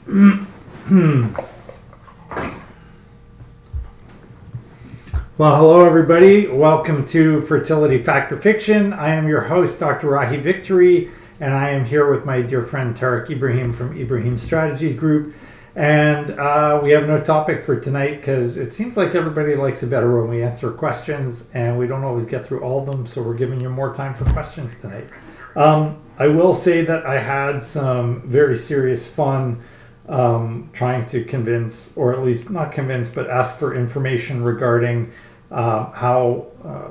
Well, hello everybody. Welcome to Fertility Fact or Fiction. I am your host, Dr. Rahi Victory, and I am here with my dear friend Tarek Ibrahim from Ibrahim Strategies Group. And we have no topic for tonight because it seems like everybody likes it better when we answer questions, and we don't always get through all of them, so we're giving you more time for questions tonight. I will say that I had some very serious fun trying to convince, or at least not convince, but ask for information regarding how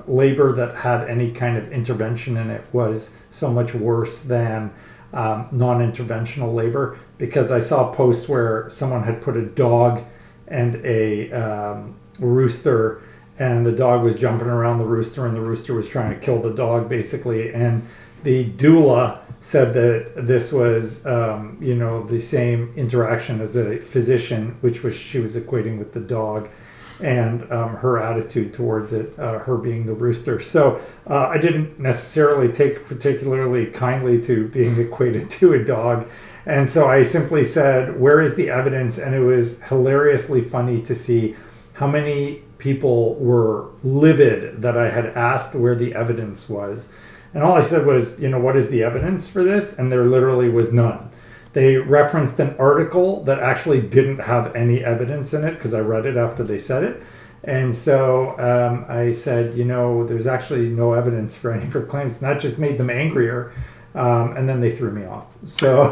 labor that had any kind of intervention in it was so much worse than non-interventional labor, because I saw a post where someone had put a dog and a rooster, and the dog was jumping around the rooster and the rooster was trying to kill the dog basically, and the doula said that this was the same interaction as a physician, which was she was equating with the dog and her attitude towards it, her being the rooster. So I didn't necessarily take particularly kindly to being equated to a dog. And so I simply said, where is the evidence? And it was hilariously funny to see how many people were livid that I had asked where the evidence was. And all I said was, what is the evidence for this? And there literally was none. They referenced an article that actually didn't have any evidence in it because I read it after they said it. And so I said, there's actually no evidence for any of her claims. And that just made them angrier. And then they threw me off. So,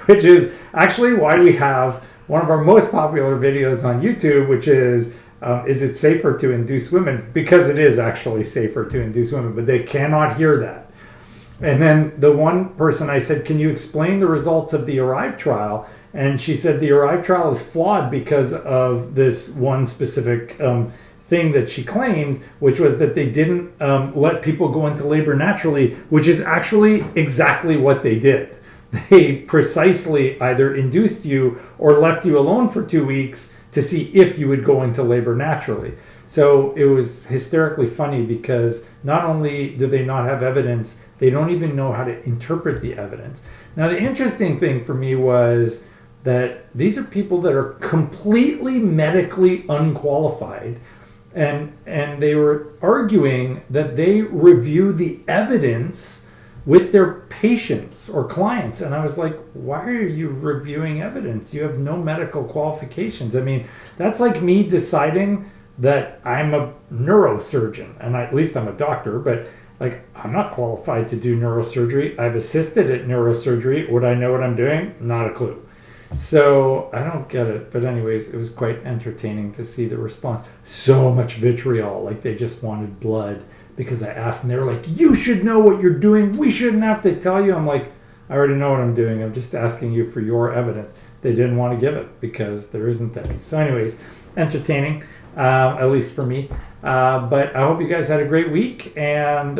which is actually why we have one of our most popular videos on YouTube, which is it safer to induce women? Because it is actually safer to induce women, but they cannot hear that. And then the one person I said, can you explain the results of the ARRIVE trial? And she said the ARRIVE trial is flawed because of this one specific thing that she claimed, which was that they didn't let people go into labor naturally, which is actually exactly what they did. They precisely either induced you or left you alone for 2 weeks to see if you would go into labor naturally. So it was hysterically funny because not only do they not have evidence, they don't even know how to interpret the evidence. Now, the interesting thing for me was that these are people that are completely medically unqualified, and they were arguing that they review the evidence with their patients or clients. And I was like, why are you reviewing evidence? You have no medical qualifications. I mean, that's like me deciding that I'm a neurosurgeon, and at least I'm a doctor, but I'm not qualified to do neurosurgery. I've assisted at neurosurgery. Would I know what I'm doing? Not a clue. So I don't get it. But anyways, it was quite entertaining to see the response. So much vitriol, like they just wanted blood because I asked, and they were like, you should know what you're doing. We shouldn't have to tell you. I'm like, I already know what I'm doing. I'm just asking you for your evidence. They didn't want to give it because there isn't any. So anyways, entertaining. At least for me. But I hope you guys had a great week, and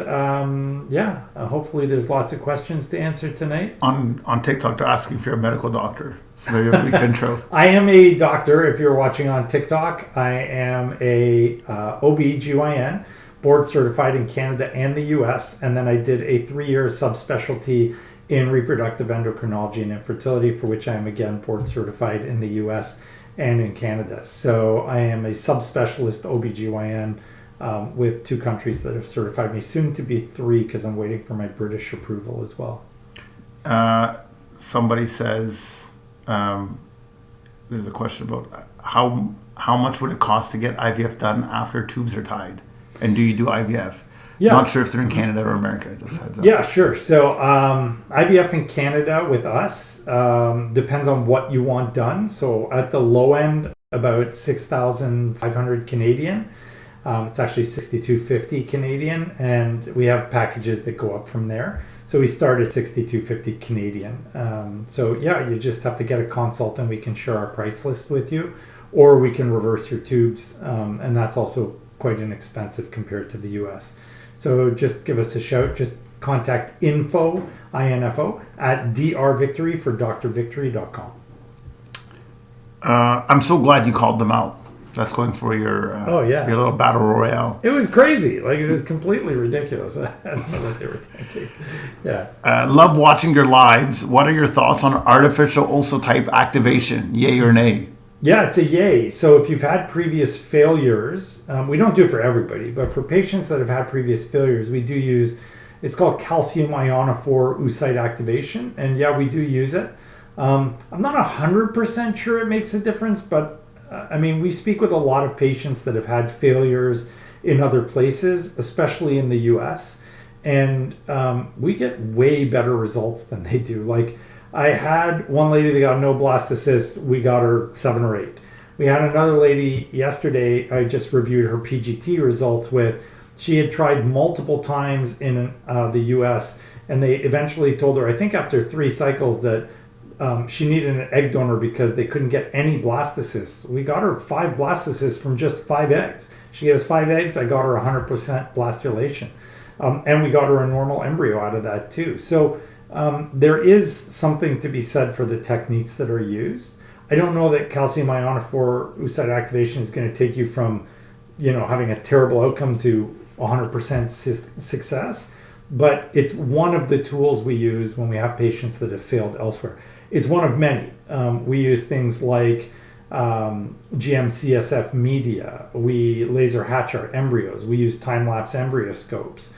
hopefully there's lots of questions to answer tonight. On TikTok, they're asking if you're a medical doctor. So maybe a brief intro. I am a doctor. If you're watching on TikTok, I am a OB/GYN, board certified in Canada and the US, and then I did a 3-year subspecialty in reproductive endocrinology and infertility, for which I am again board certified in the US and in Canada. So I am a subspecialist OB/GYN with 2 countries that have certified me, soon to be 3 because I'm waiting for my British approval as well. Somebody says, there's a question about how much would it cost to get IVF done after tubes are tied? And do you do IVF? Yeah. Not sure if they're in Canada or America. Just heads up. Yeah, sure. So IVF in Canada with us depends on what you want done. So at the low end, about 6,500 Canadian. It's actually 6,250 Canadian, and we have packages that go up from there. So we start at 6,250 Canadian. So yeah, you just have to get a consult, and we can share our price list with you, or we can reverse your tubes, and that's also quite inexpensive compared to the US. So just give us a shout. Just contact info at drvictory for drvictory.com. I'm so glad you called them out. That's going for your your little battle royale. It was crazy. Like, it was completely ridiculous. I don't know what they were thinking. Yeah. Love watching your lives. What are your thoughts on artificial oocyte activation? Yay or nay? Yeah, it's a yay. So if you've had previous failures, we don't do it for everybody, but for patients that have had previous failures, we do use, it's called calcium ionophore oocyte activation. And yeah, we do use it. I'm not 100% sure it makes a difference, but we speak with a lot of patients that have had failures in other places, especially in the US, and we get way better results than they do. Like, I had one lady that got no blastocyst, we got her 7 or 8. We had another lady yesterday, I just reviewed her PGT results with, she had tried multiple times in the US, and they eventually told her, I think after 3 cycles, that she needed an egg donor because they couldn't get any blastocysts. We got her 5 blastocysts from just 5 eggs. She gave us 5 eggs, I got her 100% blastulation. And we got her a normal embryo out of that too. So there is something to be said for the techniques that are used. I don't know that calcium ionophore oocyte activation is going to take you from, having a terrible outcome to 100% success, but it's one of the tools we use when we have patients that have failed elsewhere. It's one of many. We use things like GM-CSF media. We laser hatch our embryos. We use time-lapse embryoscopes.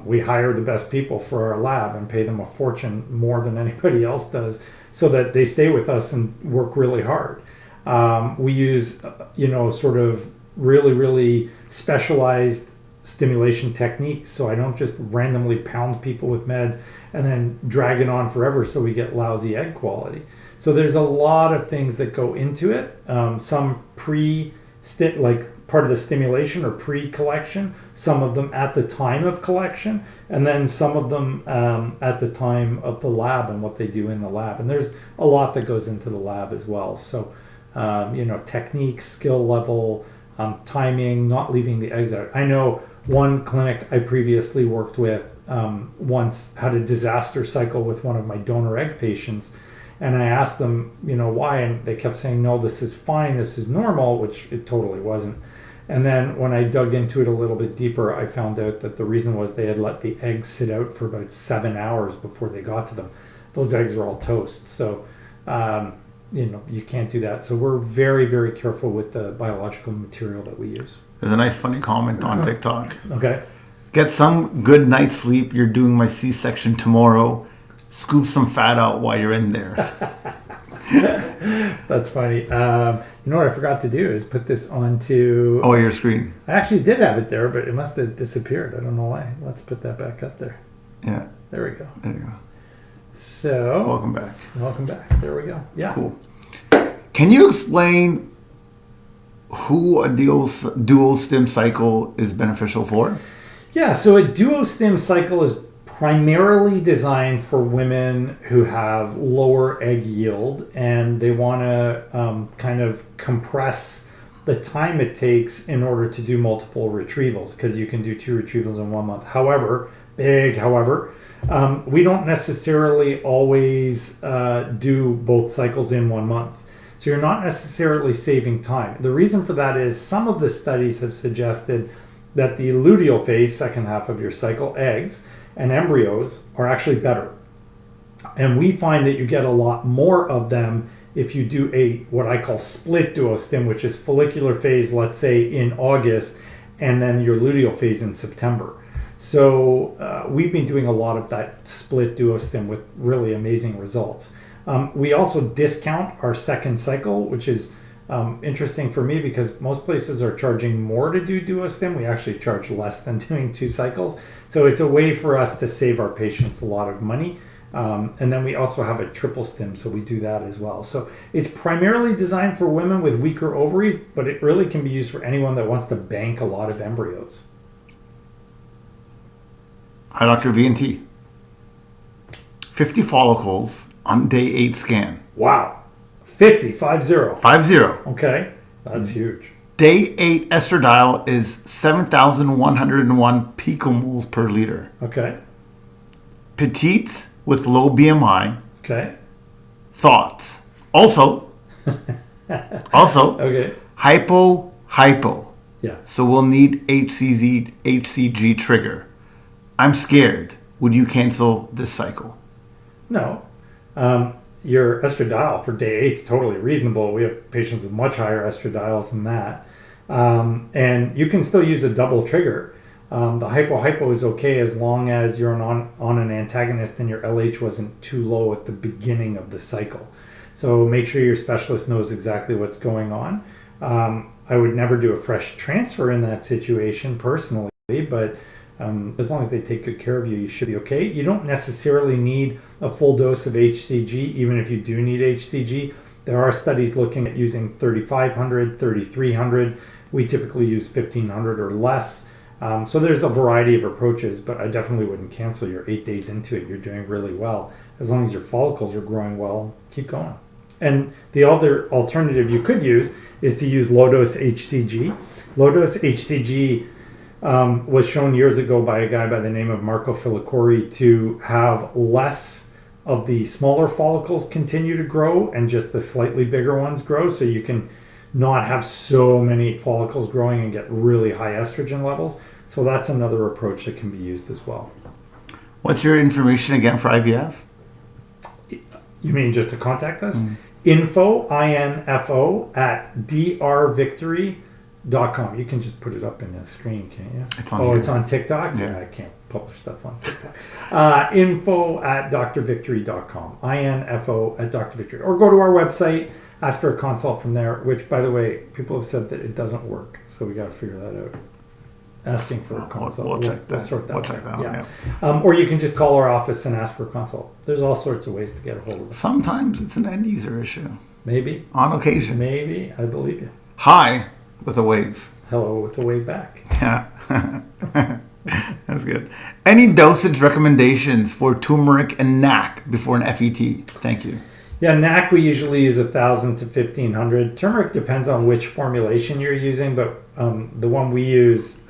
We hire the best people for our lab and pay them a fortune, more than anybody else does, so that they stay with us and work really hard. We use, sort of really, really specialized stimulation techniques, so I don't just randomly pound people with meds and then drag it on forever so we get lousy egg quality. So there's a lot of things that go into it. Some like part of the stimulation or pre-collection, some of them at the time of collection, and then some of them at the time of the lab and what they do in the lab. And there's a lot that goes into the lab as well. So, technique, skill level, timing, not leaving the eggs out. I know one clinic I previously worked with once had a disaster cycle with one of my donor egg patients, and I asked them, why, and they kept saying, no, this is fine, this is normal, which it totally wasn't. And then when I dug into it a little bit deeper, I found out that the reason was they had let the eggs sit out for about 7 hours before they got to them. Those eggs are all toast, so you can't do that. So we're very, very careful with the biological material that we use. There's a nice funny comment on TikTok. Okay. Get some good night's sleep. You're doing my C-section tomorrow. Scoop some fat out while you're in there. That's funny. You know what I forgot to do is put this onto... Oh, your screen. I actually did have it there, but it must have disappeared. I don't know why. Let's put that back up there. Yeah. There we go. There you go. So... Welcome back. Welcome back. There we go. Yeah. Cool. Can you explain who a dual stim cycle is beneficial for? Yeah, so a duo stim cycle is primarily designed for women who have lower egg yield and they want to kind of compress the time it takes in order to do multiple retrievals, because you can do 2 retrievals in 1 month. However, we don't necessarily always do both cycles in 1 month. So you're not necessarily saving time. The reason for that is some of the studies have suggested that the luteal phase, second half of your cycle, eggs and embryos are actually better. And we find that you get a lot more of them if you do what I call split duostim, which is follicular phase, let's say in August, and then your luteal phase in September. So we've been doing a lot of that split duostim with really amazing results. We also discount our second cycle, which is interesting for me because most places are charging more to do duostim. We actually charge less than doing 2 cycles. So it's a way for us to save our patients a lot of money. And then we also have a triple stim, so we do that as well. So it's primarily designed for women with weaker ovaries, but it really can be used for anyone that wants to bank a lot of embryos. Hi, Dr. V&T. 50 follicles on day 8 scan. Wow. 50. 50. Okay. That's huge. Day 8 estradiol is 7,101 picomoles per liter. Okay. Petite with low BMI. Okay. Thoughts. Also, okay. hypoparathyroidism. hypo. Yeah. So we'll need HCG trigger. I'm scared. Would you cancel this cycle? No. Your estradiol for day 8 is totally reasonable. We have patients with much higher estradiols than that. And you can still use a double trigger. The hypo is okay as long as you're on an antagonist and your LH wasn't too low at the beginning of the cycle. So make sure your specialist knows exactly what's going on. I would never do a fresh transfer in that situation personally, but as long as they take good care of you, you should be okay. You don't necessarily need a full dose of HCG, even if you do need HCG. There are studies looking at using 3,500, 3,300. We typically use 1,500 or less. So there's a variety of approaches, but I definitely wouldn't cancel. You're 8 days into it. You're doing really well. As long as your follicles are growing well, keep going. And the other alternative you could use is to use low-dose HCG. Low-dose HCG was shown years ago by a guy by the name of Marco Filacori to have less of the smaller follicles continue to grow and just the slightly bigger ones grow, so you can not have so many follicles growing and get really high estrogen levels. So that's another approach that can be used as well. What's your information again for IVF? You mean just to contact us? Info, I-N-F-O, at drvictory.com. You can just put it up in the screen, can't you? It's on it's on TikTok? Yeah. I can't publish stuff on TikTok. Info at drvictory.com. I-N-F-O at drvictory. Or go to our website, ask for a consult from there, which, by the way, people have said that it doesn't work. So we got to figure that out. Asking for a consult. We'll check that. We'll sort that We'll out. check that Yeah. out. Or you can just call our office and ask for a consult. There's all sorts of ways to get a hold of us. Sometimes it's an end user issue. Maybe. On occasion. Maybe. I believe you. Hi with a wave. Hello with the way back. Yeah. That's good. Any dosage recommendations for turmeric and NAC before an FET? Thank you. Yeah, NAC we usually use 1,000 to 1,500. Turmeric depends on which formulation you're using, but the one we use,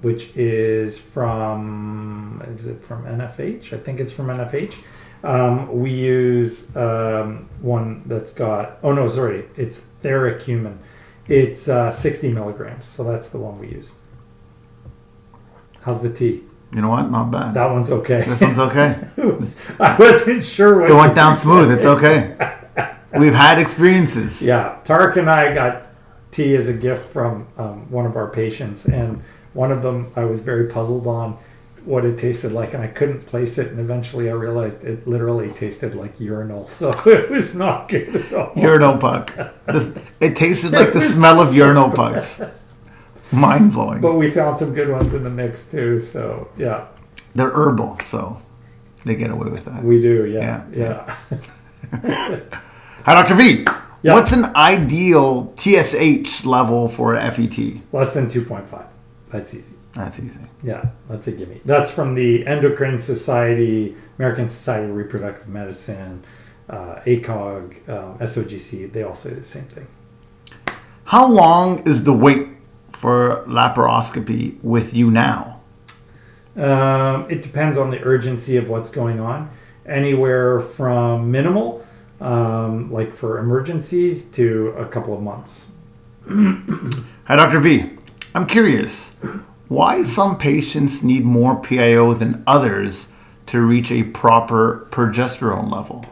which is from NFH? I think it's from NFH. We use one that's got, it's Theracumin. It's 60 milligrams, so that's the one we use. How's the tea? You know what? Not bad. That one's okay. This one's okay. I wasn't sure what it went down smooth. It's okay. We've had experiences. Yeah. Tarek and I got tea as a gift from one of our patients, and one of them I was very puzzled on what it tasted like, and I couldn't place it, and eventually I realized it literally tasted like urinal, so it was not good at all. Urinal puck. It tasted like the smell of urinal pucks. Mind blowing. But we found some good ones in the mix too, so yeah. They're herbal, so they get away with that. We do, yeah. Hi, Dr. V. Yeah. What's an ideal TSH level for a FET? Less than 2.5. That's easy. That's easy. Yeah, that's a gimme. That's from the Endocrine Society, American Society of Reproductive Medicine, ACOG, SOGC. They all say the same thing. How long is the wait for laparoscopy with you now? It depends on the urgency of what's going on. Anywhere from minimal, like for emergencies, to a couple of months. Hi, Dr. V. I'm curious, why some patients need more PIO than others to reach a proper progesterone level?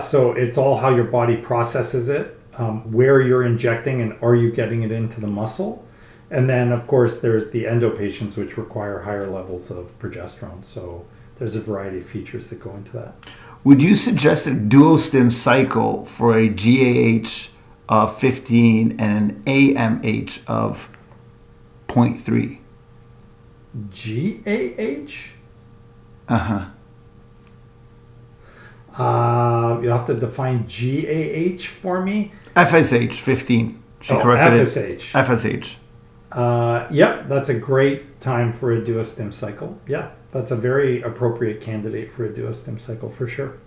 So it's all how your body processes it, where you're injecting, and are you getting it into the muscle? And then, of course, there's the endo patients, which require higher levels of progesterone. So there's a variety of features that go into that. Would you suggest a duostim cycle for a GAH of 15 and an AMH of 0.3? GAH? Uh-huh. You have to define GAH for me. FSH 15. She corrected FSH. it. FSH. Yep, that's a great time for a duostim cycle. Yeah, that's a very appropriate candidate for a duostim cycle for sure.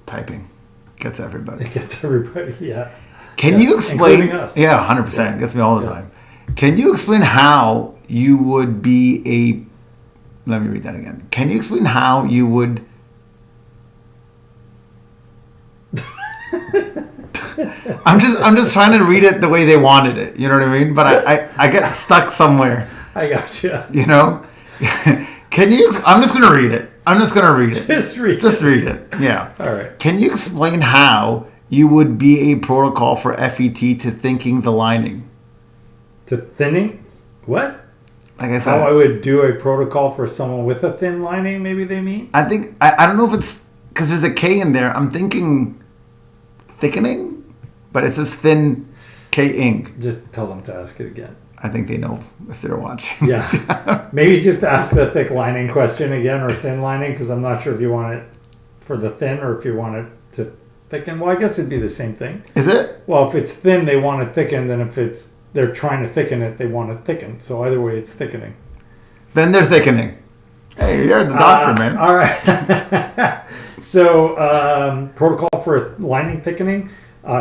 Typing gets everybody. It gets everybody, yeah. Can you explain? Including us. Yeah, 100%. Gets me all the time. Can you explain how you would be a... Let me read that again. Can you explain how you would... I'm just trying to read it the way they wanted it. You know what I mean? But I get stuck somewhere. I gotcha. You know? Can you? I'm just gonna read it. Just read it. Yeah. All right. Can you explain how you would be a protocol for FET to thinking the lining? To thinning? What? Like I said, how I would do a protocol for someone with a thin lining, maybe they mean? I think, I don't know if it's, because there's a K in there. I'm thinking thickening, but it says thin K-ing. Just tell them to ask it again. I think they know if they're watching. Yeah. Maybe just ask the thick lining question again, or thin lining, because I'm not sure if you want it for the thin or if you want it to thicken. Well, I guess it'd be the same thing. Is it? Well, if it's thin, they want it thickened, and if it's they're trying to thicken it, they want it thickened. So either way, it's thickening. Then they're thickening. Hey, you're the doctor, man. All right. So protocol for lining thickening?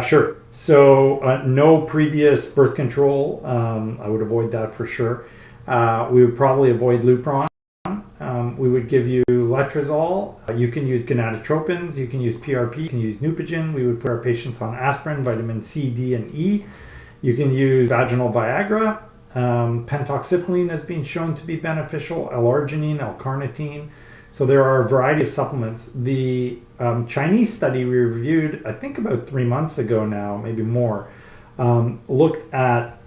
Sure. So no previous birth control. I would avoid that for sure. We would probably avoid Lupron. We would give you letrozole. You can use gonadotropins. You can use PRP. You can use Neupogen. We would put our patients on aspirin, vitamin C, D, and E. You can use vaginal Viagra. Pentoxiflline has been shown to be beneficial. L-arginine, L-carnitine. So there are a variety of supplements. The Chinese study we reviewed, I think about 3 months ago now, maybe more, looked at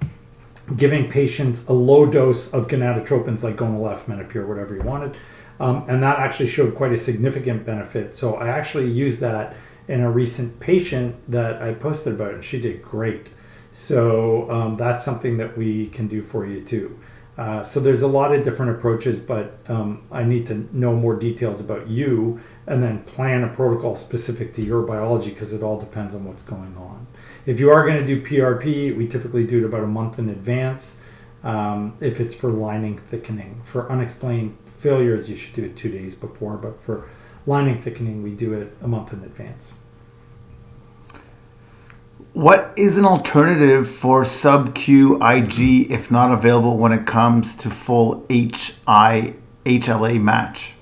giving patients a low dose of gonadotropins like Gonal-F, Menopur, whatever you wanted. And that actually showed quite a significant benefit. So I actually used that in a recent patient that I posted about, and she did great. So that's something that we can do for you too. So there's a lot of different approaches, but I need to know more details about you and then plan a protocol specific to your biology, because it all depends on what's going on. If you are going to do PRP, we typically do it about a month in advance. If it's for lining thickening. For unexplained failures, you should do it 2 days before, but for lining thickening, we do it a month in advance. What is an alternative for sub-Q IG if not available when it comes to full HLA match?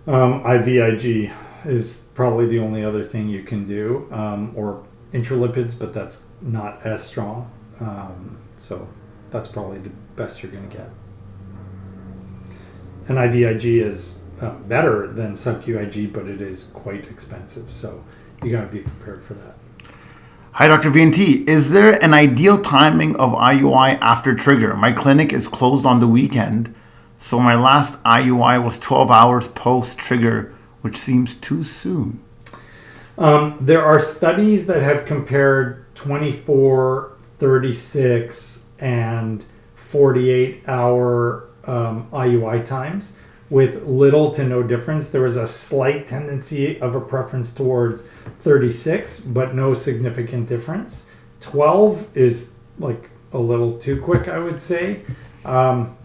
IVIG is probably the only other thing you can do, or intralipids, but that's not as strong. So that's probably the best you're going to get. And IVIG is better than sub-Q IG, but it is quite expensive. So you got to be prepared for that. Hi, Dr. VNT. Is there an ideal timing of IUI after trigger? My clinic is closed on the weekend, so my last IUI was 12 hours post-trigger, which seems too soon. There are studies that have compared 24, 36, and 48-hour IUI times with little to no difference. There was a slight tendency of a preference towards 36, but no significant difference. 12 is like a little too quick, I would say. I'm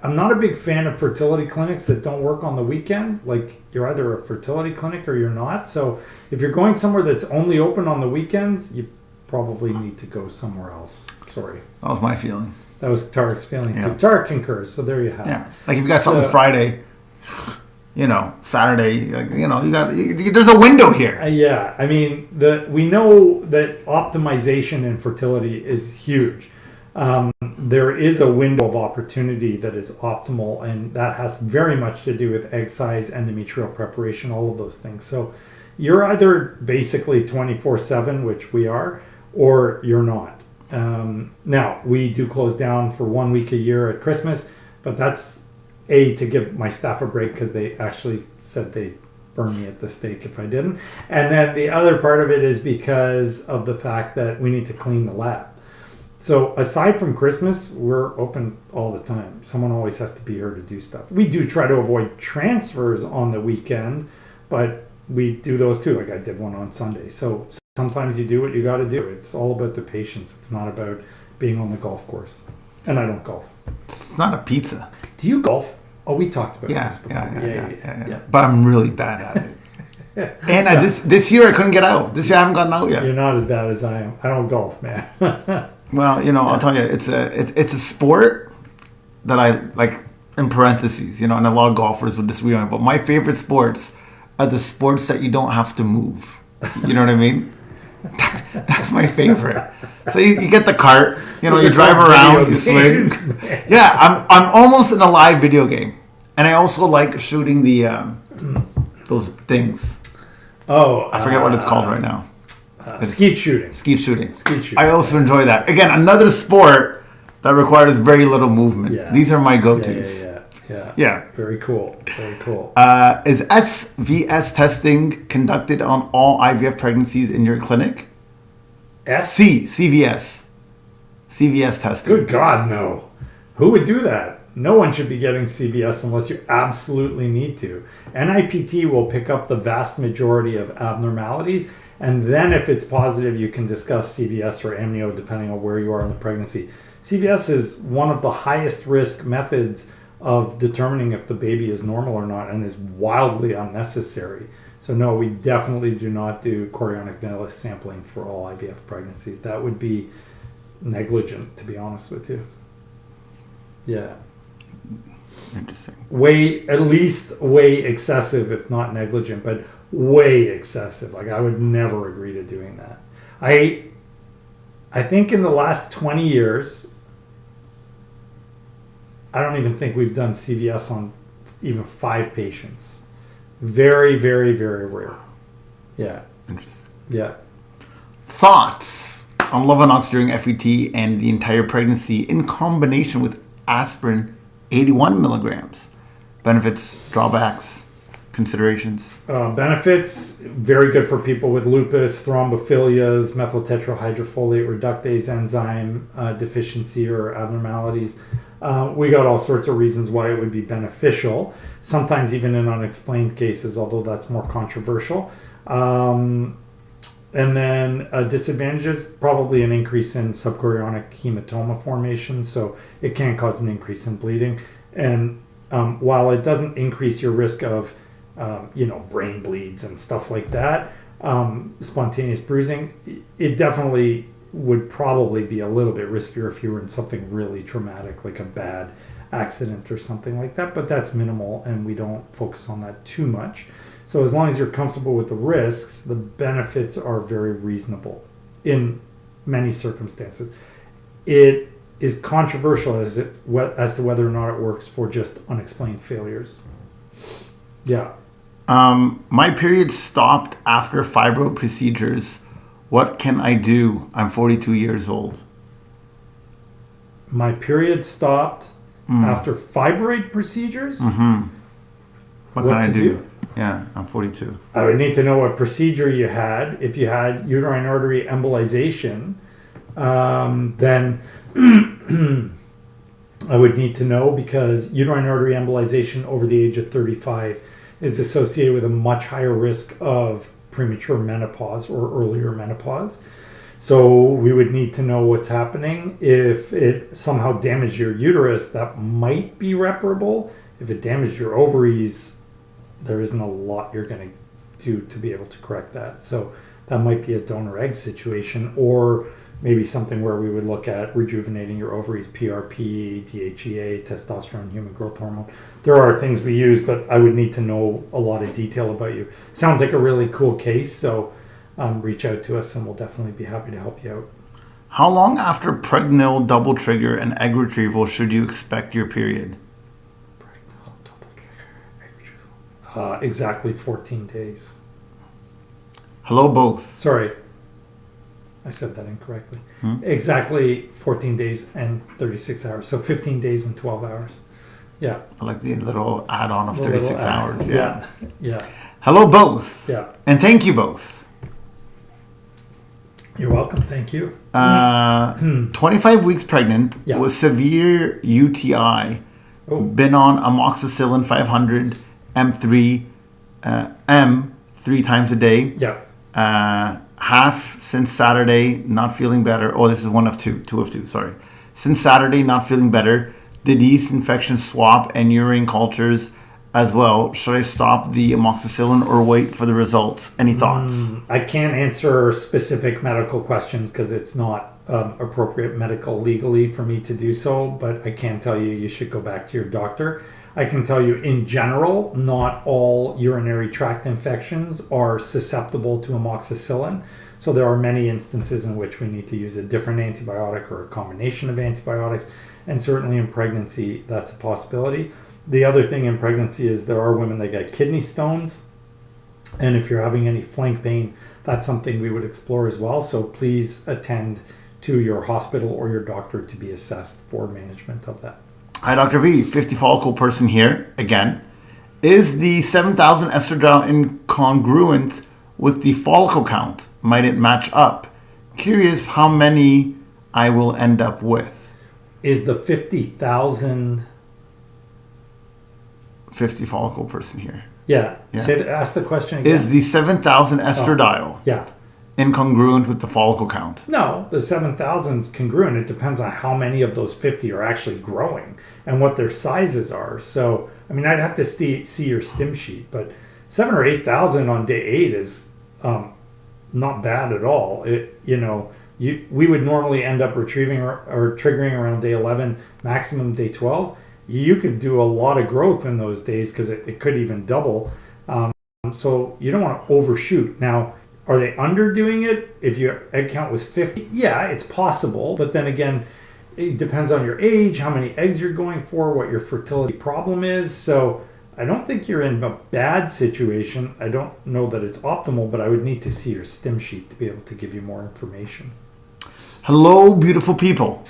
not a big fan of fertility clinics that don't work on the weekend. Like, you're either a fertility clinic or you're not. So if you're going somewhere that's only open on the weekends, you probably need to go somewhere else. Sorry. That was my feeling. That was Tarek's feeling Yeah. too. Tarek concurs, so there you have it. Yeah, like if you got something Friday, Saturday, there's a window here. Yeah, I mean, we know that optimization in fertility is huge. There is a window of opportunity that is optimal, and that has very much to do with egg size, endometrial preparation, all of those things. So you're either basically 24/7, which we are, or you're not. Now, we do close down for 1 week a year at Christmas, but that's to give my staff a break, because they actually said they'd burn me at the stake if I didn't. And then the other part of it is because of the fact that we need to clean the lab. So aside from Christmas, we're open all the time. Someone always has to be here to do stuff. We do try to avoid transfers on the weekend, but we do those too. Like I did one on Sunday. So sometimes you do what you got to do. It's all about the patience. It's not about being on the golf course. And I don't golf. It's not a pizza. Do you golf? Oh, we talked about Yeah, this before. yeah. But I'm really bad at it. And this year I couldn't get out. This year I haven't gotten out yet. You're not as bad as I am. I don't golf, man. Well, I'll tell you, it's a sport that I like, in parentheses, and a lot of golfers would disagree on it. But my favorite sports are the sports that you don't have to move. You know what I mean? That's my favorite. So you get the cart, you drive around, you swing. Yeah, I'm almost in a live video game, and I also like shooting the those things. Oh, I forget what it's called right now. Skeet shooting. Skeet shooting. Skeet shooting. I also enjoy that. Again, another sport that requires very little movement. Yeah. These are my go-tos. Yeah. Very cool. Very cool. Is SVS testing conducted on all IVF pregnancies in your clinic? CVS. CVS testing. Good God, no. Who would do that? No one should be getting CVS unless you absolutely need to. NIPT will pick up the vast majority of abnormalities, and then if it's positive, you can discuss CVS or amnio depending on where you are in the pregnancy. CVS is one of the highest risk methods of determining if the baby is normal or not, and is wildly unnecessary. So no, we definitely do not do chorionic villus sampling for all IVF pregnancies. That would be negligent, to be honest with you. Yeah. Interesting. At least way excessive, if not negligent, but way excessive. Like, I would never agree to doing that. I think in the last 20 years, I don't even think we've done CVS on even 5 patients. Very, very, very rare. Yeah. Interesting. Yeah. Thoughts on Lovenox during FET and the entire pregnancy in combination with aspirin 81 milligrams? Benefits, drawbacks, considerations? Benefits, very good for people with lupus, thrombophilias, methyltetrahydrofolate reductase enzyme deficiency or abnormalities. We got all sorts of reasons why it would be beneficial, sometimes even in unexplained cases, although that's more controversial. And then disadvantages, probably an increase in subchorionic hematoma formation, so it can cause an increase in bleeding. And while it doesn't increase your risk of brain bleeds and stuff like that, spontaneous bruising, it definitely would probably be a little bit riskier if you were in something really traumatic, like a bad accident or something like that, but that's minimal and we don't focus on that too much. So as long as you're comfortable with the risks, the benefits are very reasonable in many circumstances. It is controversial as to whether or not it works for just unexplained failures. Yeah. My period stopped after fibro procedures. What can I do? I'm 42 years old. My period stopped after fibroid procedures? Mm-hmm. What can I do? do? Yeah, I'm 42. I would need to know what procedure you had. If you had uterine artery embolization, then I would need to know, because uterine artery embolization over the age of 35 is associated with a much higher risk of premature menopause or earlier menopause. So we would need to know what's happening. If it somehow damaged your uterus, that might be reparable. If it damaged your ovaries, there isn't a lot you're going to do to be able to correct that. So that might be a donor egg situation, or maybe something where we would look at rejuvenating your ovaries, PRP, DHEA, testosterone, human growth hormone. There are things we use, but I would need to know a lot of detail about you. Sounds like a really cool case, so reach out to us and we'll definitely be happy to help you out. How long after pregnil, double trigger, and egg retrieval should you expect your period? Pregnil, double trigger, egg retrieval. Exactly 14 days. Hello, both. Sorry, I said that incorrectly. Exactly 14 days and 36 hours. So 15 days and 12 hours. Yeah. I like the little add-on of 36 hours. Yeah. Hello, both. Yeah. And thank you both. You're welcome. Thank you. 25 weeks pregnant with severe UTI. Been on amoxicillin 500 M3 M 3 times a day. Yeah. Half since Saturday, not feeling better. Oh, this is one of two of two, sorry. Since Saturday, not feeling better. Did yeast infection swab and urine cultures as well? Should I stop the amoxicillin or wait for the results? Any thoughts? I can't answer specific medical questions because it's not appropriate medical legally for me to do so, but I can tell you should go back to your doctor. I can tell you in general, not all urinary tract infections are susceptible to amoxicillin. So there are many instances in which we need to use a different antibiotic or a combination of antibiotics. And certainly in pregnancy, that's a possibility. The other thing in pregnancy is there are women that get kidney stones. And if you're having any flank pain, that's something we would explore as well. So please attend to your hospital or your doctor to be assessed for management of that. Hi, Dr. V. 50 follicle person here again. Is the 7,000 estradiol incongruent with the follicle count? Might it match up? Curious how many I will end up with. Is the 50,000... 50 follicle person here. Yeah. Ask the question again. Is the 7,000 estradiol incongruent with the follicle count? No, the 7,000 is congruent. It depends on how many of those 50 are actually growing and what their sizes are. So, I mean, I'd have to see your stim sheet, but 7 or 8,000 on day 8 is not bad at all. We would normally end up retrieving or triggering around day 11, maximum day 12. You could do a lot of growth in those days because it could even double. So you don't want to overshoot. Now, are they underdoing it? If your egg count was 50, yeah, it's possible. But then again, it depends on your age, how many eggs you're going for, what your fertility problem is. So I don't think you're in a bad situation. I don't know that it's optimal, but I would need to see your stim sheet to be able to give you more information. Hello, beautiful people.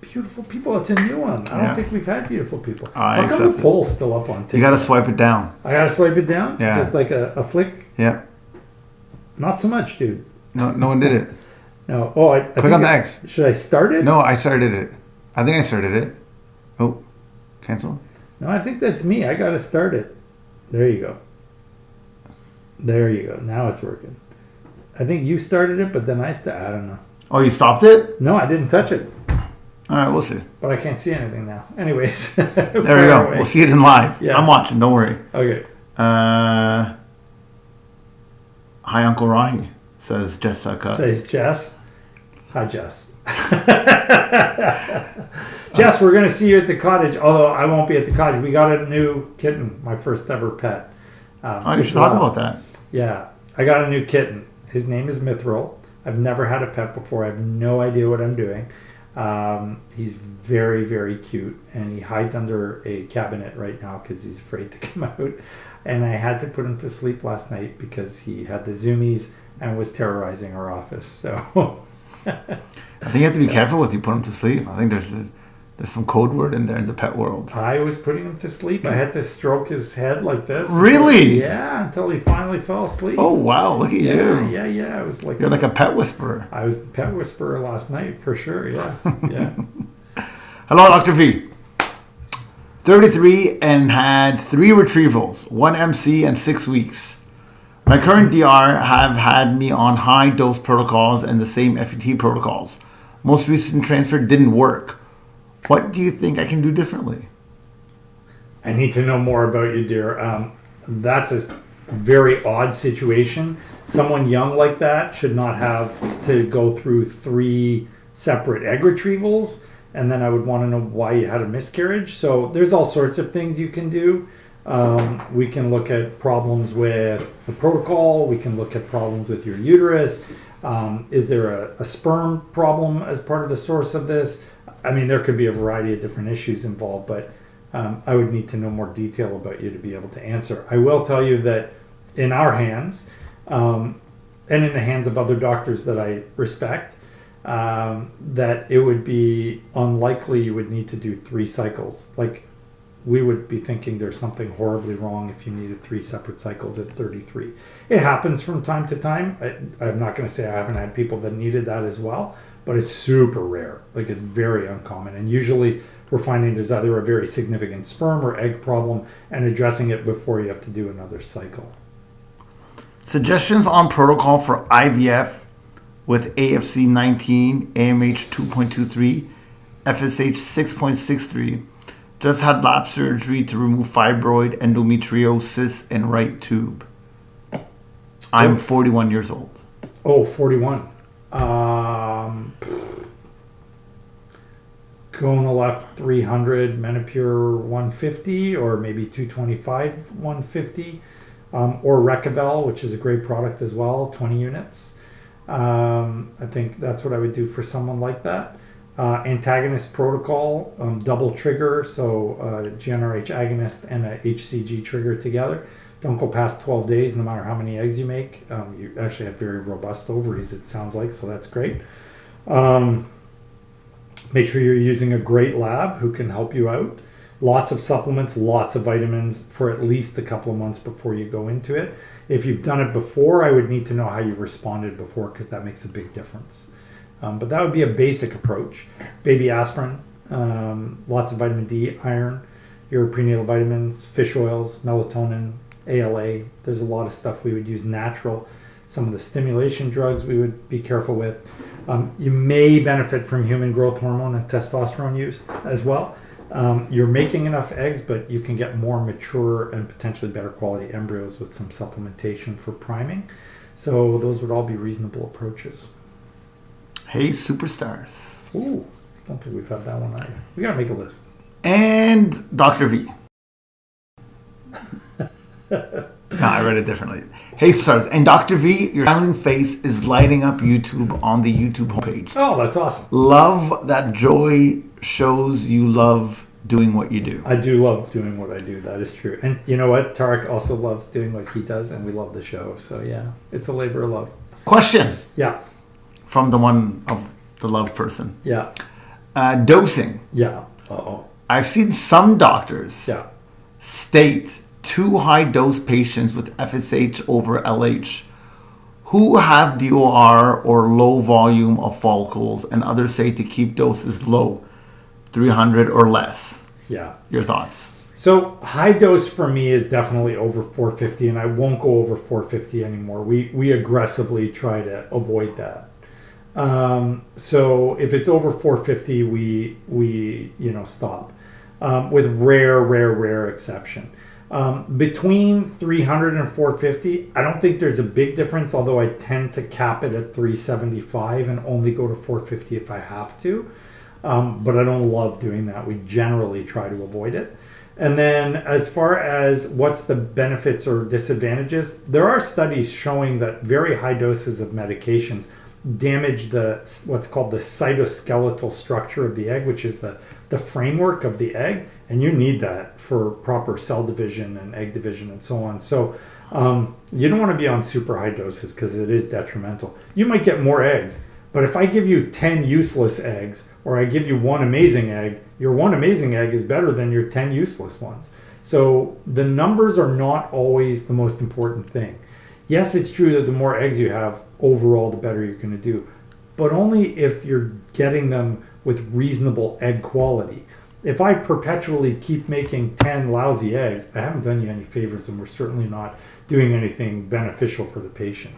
Beautiful people, it's a new one. I don't think we've had beautiful people. I How come the poll's still up on TikTok? You got to swipe it down. I got to swipe it down? Yeah. Just like a flick? Yeah. Not so much, dude. No one did it. No. Oh, I click on the X. Should I start it? No, I started it. I think I started it. Oh, cancel. No, I think that's me. I got to start it. There you go. There you go. Now it's working. I think you started it, but then I don't know. Oh, you stopped it? No, I didn't touch it. All right, we'll see. But I can't see anything now. Anyways. There we go. We'll see it in live. Yeah. I'm watching. Don't worry. Okay. Hi, Uncle Rahi, says Jessica. Says Jess. Hi, Jess. Jess, we're going to see you at the cottage, although I won't be at the cottage. We got a new kitten, my first ever pet. You should talk about that. Yeah, I got a new kitten. His name is Mithril. I've never had a pet before. I have no idea what I'm doing. He's very, very cute, and he hides under a cabinet right now because he's afraid to come out. And I had to put him to sleep last night because he had the zoomies and was terrorizing our office. So I think you have to be careful with you put him to sleep. I think there's some code word in there in the pet world. I was putting him to sleep. I had to stroke his head like this. Really? Yeah, until he finally fell asleep. Oh, wow. Look at you. Yeah. I was like... You're like a pet whisperer. I was the pet whisperer last night, for sure, yeah. Hello, Dr. V. 33 and had 3 retrievals, 1 MC and 6 weeks. My current DR have had me on high dose protocols and the same FET protocols. Most recent transfer didn't work. What do you think I can do differently? I need to know more about you, dear. That's a very odd situation. Someone young like that should not have to go through 3 separate egg retrievals, and then I would want to know why you had a miscarriage. So there's all sorts of things you can do. We can look at problems with the protocol. We can look at problems with your uterus. Is there a sperm problem as part of the source of this? I mean, there could be a variety of different issues involved, but I would need to know more detail about you to be able to answer. I will tell you that in our hands, and in the hands of other doctors that I respect, that it would be unlikely you would need to do 3 cycles. Like, we would be thinking there's something horribly wrong if you needed 3 separate cycles at 33. It happens from time to time. I'm not going to say I haven't had people that needed that as well, but it's super rare. Like, it's very uncommon. And usually we're finding there's either a very significant sperm or egg problem and addressing it before you have to do another cycle. Suggestions on protocol for IVF with AFC 19, AMH 2.23, FSH 6.63. Just had lap surgery to remove fibroid, endometriosis, and right tube. I'm 41 years old. Oh, 41. Kona left 300, Menopur 150, or maybe 225 150, or Recavel, which is a great product as well, 20 units. I think that's what I would do for someone like that. Antagonist protocol, double trigger, so GnRH agonist and a HCG trigger together. Don't go past 12 days, no matter how many eggs you make. You actually have very robust ovaries, it sounds like, so that's great. Make sure you're using a great lab who can help you out. Lots of supplements, lots of vitamins for at least a couple of months before you go into it. If you've done it before, I would need to know how you responded before, because that makes a big difference. But that would be a basic approach. Baby aspirin, lots of vitamin D, iron, your prenatal vitamins, fish oils, melatonin, ALA. There's a lot of stuff we would use natural. Some of the stimulation drugs we would be careful with. You may benefit from human growth hormone and testosterone use as well. You're making enough eggs, but you can get more mature and potentially better quality embryos with some supplementation for priming. So those would all be reasonable approaches. Hey, superstars. Ooh, don't think we've had that one either. We gotta make a list. And Dr. V. No, I read it differently. Hey, stars. And Dr. V, your smiling face is lighting up YouTube on the YouTube homepage. Oh, that's awesome. Love that joy shows you love doing what you do. I do love doing what I do. That is true. And you know what? Tarek also loves doing what he does, and we love the show. So yeah, it's a labor of love. Question. Yeah. From the one of the love person. Yeah. Dosing. Yeah. Uh-oh. I've seen some doctors Yeah. state too high dose patients with FSH over LH who have DOR or low volume of follicles, and others say to keep doses low, 300 or less. Yeah. Your thoughts? So high dose for me is definitely over 450, and I won't go over 450 anymore. We aggressively try to avoid that. So if it's over 450, we stop, with rare exception. Between 300 and 450, I don't think there's a big difference, although I tend to cap it at 375 and only go to 450 if I have to. But I don't love doing that. We generally try to avoid it. And then as far as what's the benefits or disadvantages, there are studies showing that very high doses of medications damage what's called the cytoskeletal structure of the egg, which is the framework of the egg, and you need that for proper cell division and egg division and so on. So you don't want to be on super high doses because it is detrimental. You might get more eggs, but if I give you 10 useless eggs, or I give you one amazing egg, your one amazing egg is better than your 10 useless ones. So the numbers are not always the most important thing. Yes, it's true that the more eggs you have, overall, the better you're going to do. But only if you're getting them with reasonable egg quality. If I perpetually keep making 10 lousy eggs, I haven't done you any favors, and we're certainly not doing anything beneficial for the patient.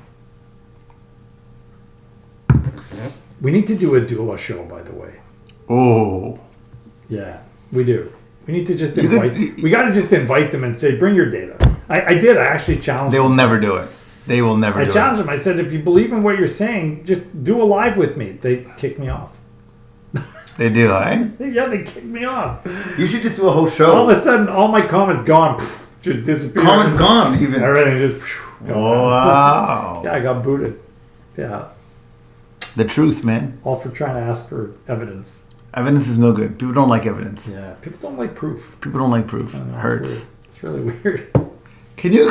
We need to do a doula show, by the way. Oh. Yeah, we do. We need to just we got to just invite them and say, bring your data. I did. I actually challenged them. They will never do it. They will never do it. I challenged them. I said, if you believe in what you're saying, just do a live with me. They kicked me off. They do, eh? Yeah, they kicked me off. You should just do a whole show. All of a sudden, all my comments gone. Just disappeared. Comments gone, even. Everything just Oh, wow. Yeah, I got booted. Yeah. The truth, man. All for trying to ask for evidence. Evidence is no good. People don't like evidence. Yeah, people don't like proof. People don't like proof. It hurts. It's really weird. Can you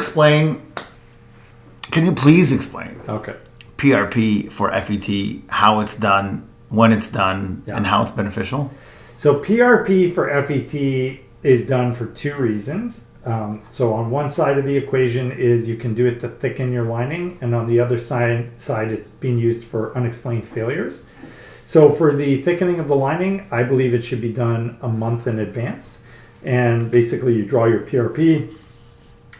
please explain Okay. PRP for FET, how it's done, when it's done, and how it's beneficial? So PRP for FET is done for two reasons. So on one side of the equation is you can do it to thicken your lining, and on the other side it's being used for unexplained failures. So for the thickening of the lining, I believe it should be done a month in advance. And basically you draw your PRP,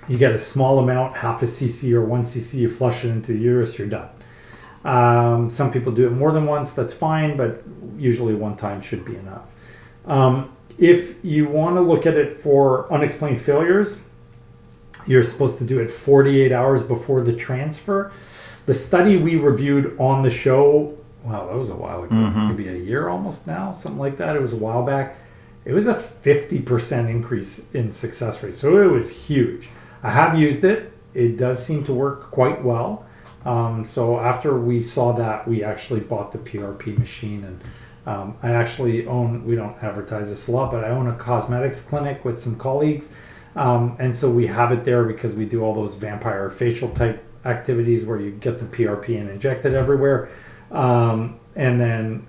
you get a small amount, half a cc or 1 cc, you flush it into the uterus, you're done. Some people do it more than once, that's fine, but usually one time should be enough. If you want to look at it for unexplained failures, you're supposed to do it 48 hours before the transfer. The study we reviewed on the show, wow, that was a while ago, maybe a year almost now, something like that. It was a while back. It was a 50% increase in success rate. So it was huge. I have used it. It does seem to work quite well. So after we saw that, we actually bought the PRP machine. And I actually own, we don't advertise this a lot, but I own a cosmetics clinic with some colleagues. And so we have it there because we do all those vampire facial type activities where you get the PRP and inject it everywhere. And then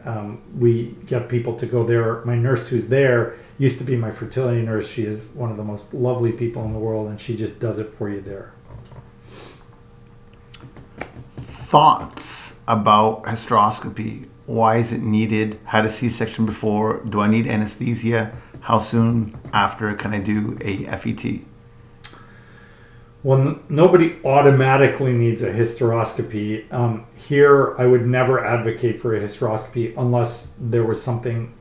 we get people to go there. My nurse who's there used to be my fertility nurse. She is one of the most lovely people in the world, and she just does it for you there. Thoughts about hysteroscopy? Why is it needed? Had a C-section before. Do I need anesthesia? How soon after can I do a FET? Well, nobody automatically needs a hysteroscopy. Here, I would never advocate for a hysteroscopy unless there was something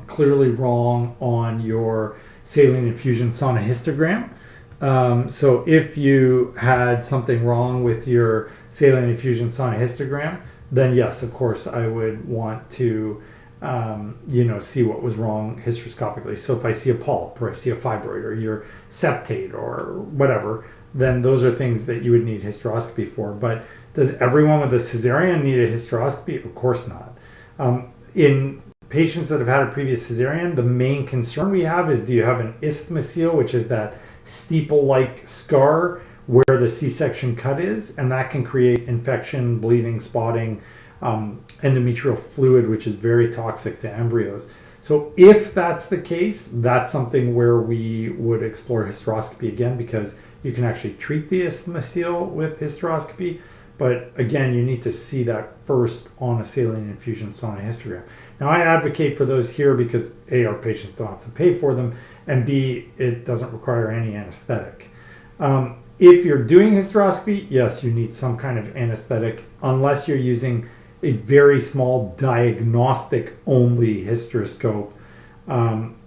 clearly wrong on your saline infusion sonohystogram. So if you had something wrong with your saline infusion sonohystogram, then yes, of course, I would want to see what was wrong hysteroscopically. So if I see a polyp or I see a fibroid or your septate or whatever, then those are things that you would need hysteroscopy for. But does everyone with a cesarean need a hysteroscopy? Of course not. In patients that have had a previous cesarean, the main concern we have is, do you have an isthmosele, which is that steeple-like scar where the C-section cut is, and that can create infection, bleeding, spotting, endometrial fluid, which is very toxic to embryos. So if that's the case, that's something where we would explore hysteroscopy again, because you can actually treat the isthmosele with hysteroscopy. But again, you need to see that first on a saline infusion sonohystogram. Now, I advocate for those here because A, our patients don't have to pay for them, and B, it doesn't require any anesthetic. If you're doing hysteroscopy, yes, you need some kind of anesthetic, unless you're using a very small diagnostic only hysteroscope.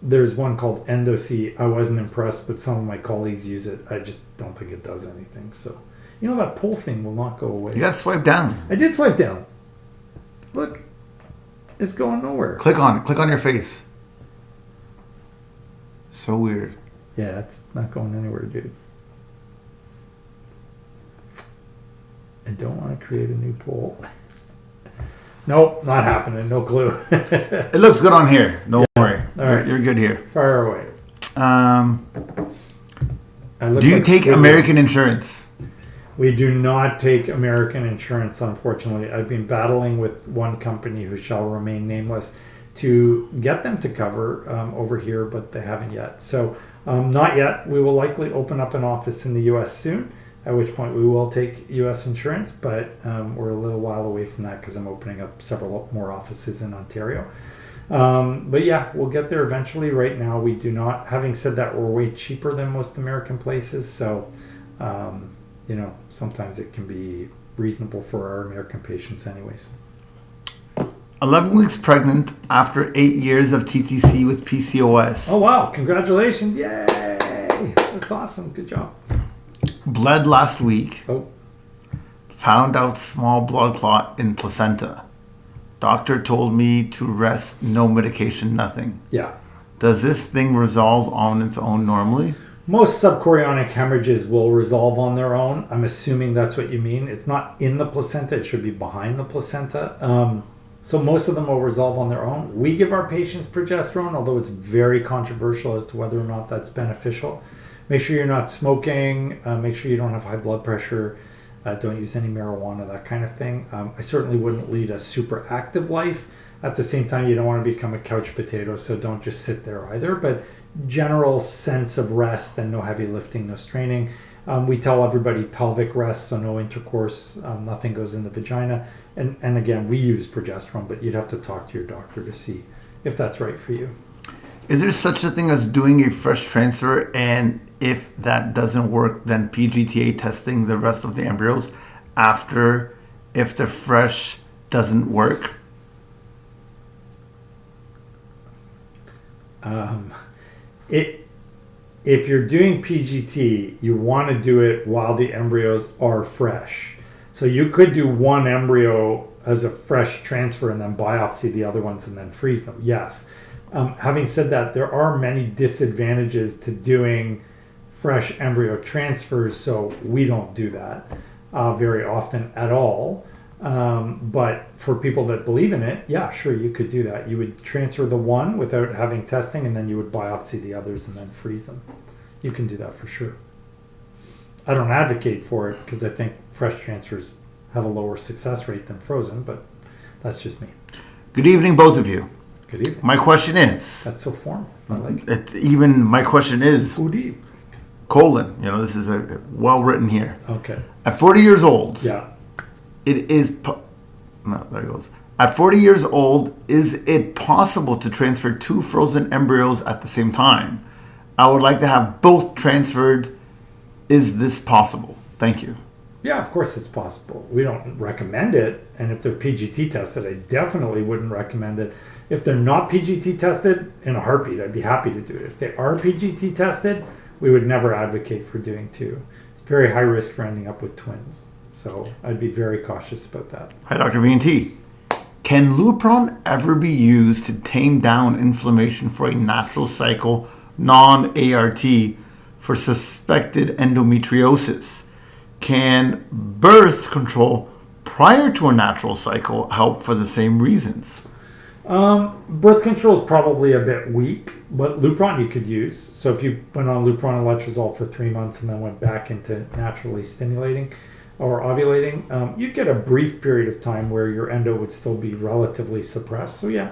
There's one called EndoC. I wasn't impressed, but some of my colleagues use it. I just don't think it does anything. So, that pull thing will not go away. You gotta swipe down. I did swipe down. Look, it's going nowhere. Click on it. Click on your face. So weird. Yeah, it's not going anywhere, dude. I don't want to create a new poll. Nope, not happening. No clue. It looks good on here. No worry. Right. You're good here. Fire away. Do you take American insurance? We do not take American insurance, unfortunately. I've been battling with one company who shall remain nameless to get them to cover over here, but they haven't yet. So not yet. We will likely open up an office in the U.S. soon, at which point we will take U.S. insurance, but we're a little while away from that because I'm opening up several more offices in Ontario. But yeah, we'll get there eventually. Right now, we do not. Having said that, we're way cheaper than most American places, so sometimes it can be reasonable for our American patients anyways. 11 weeks pregnant after 8 years of TTC with PCOS. Oh, wow. Congratulations. Yay. That's awesome. Good job. Bled last week. Oh. Found out small blood clot in placenta. Doctor told me to rest, no medication, nothing. Yeah. Does this thing resolve on its own normally? Most subchorionic hemorrhages will resolve on their own. I'm assuming that's what you mean. It's not in the placenta. It should be behind the placenta. So most of them will resolve on their own. We give our patients progesterone, although it's very controversial as to whether or not that's beneficial. Make sure you're not smoking. Make sure you don't have high blood pressure. Don't use any marijuana, that kind of thing. I certainly wouldn't lead a super active life. At the same time, you don't want to become a couch potato, so don't just sit there either. But general sense of rest and no heavy lifting, no straining. We tell everybody pelvic rest, so no intercourse, nothing goes in the vagina. And again, we use progesterone, but you'd have to talk to your doctor to see if that's right for you. Is there such a thing as doing a fresh transfer, and if that doesn't work, then PGTA testing the rest of the embryos after if the fresh doesn't work? If you're doing PGT, you want to do it while the embryos are fresh. So you could do one embryo as a fresh transfer and then biopsy the other ones and then freeze them. Yes. Having said that, there are many disadvantages to doing fresh embryo transfers, so we don't do that very often at all. But for people that believe in it, yeah, sure, you could do that. You would transfer the one without having testing, and then you would biopsy the others and then freeze them. You can do that for sure. I don't advocate for it because I think fresh transfers have a lower success rate than frozen, but that's just me. Good evening, both of you. Good evening. My question is... That's so formal. I like it. My question is... Good evening. Colon. This is well written here. Okay. At 40 years old... Yeah. It is... No, there it goes. At 40 years old, is it possible to transfer 2 frozen embryos at the same time? I would like to have both transferred. Is this possible? Thank you. Yeah, of course it's possible. We don't recommend it. And if they're PGT tested, I definitely wouldn't recommend it. If they're not PGT tested, in a heartbeat, I'd be happy to do it. If they are PGT tested, we would never advocate for doing 2. It's very high risk for ending up with twins. So I'd be very cautious about that. Hi, Dr. V&T. Can Lupron ever be used to tame down inflammation for a natural cycle, non-ART, for suspected endometriosis? Can birth control prior to a natural cycle help for the same reasons? Birth control is probably a bit weak, but Lupron you could use. So if you went on Lupron and letrozole for 3 months and then went back into naturally stimulating or ovulating, you'd get a brief period of time where your endo would still be relatively suppressed. So yeah,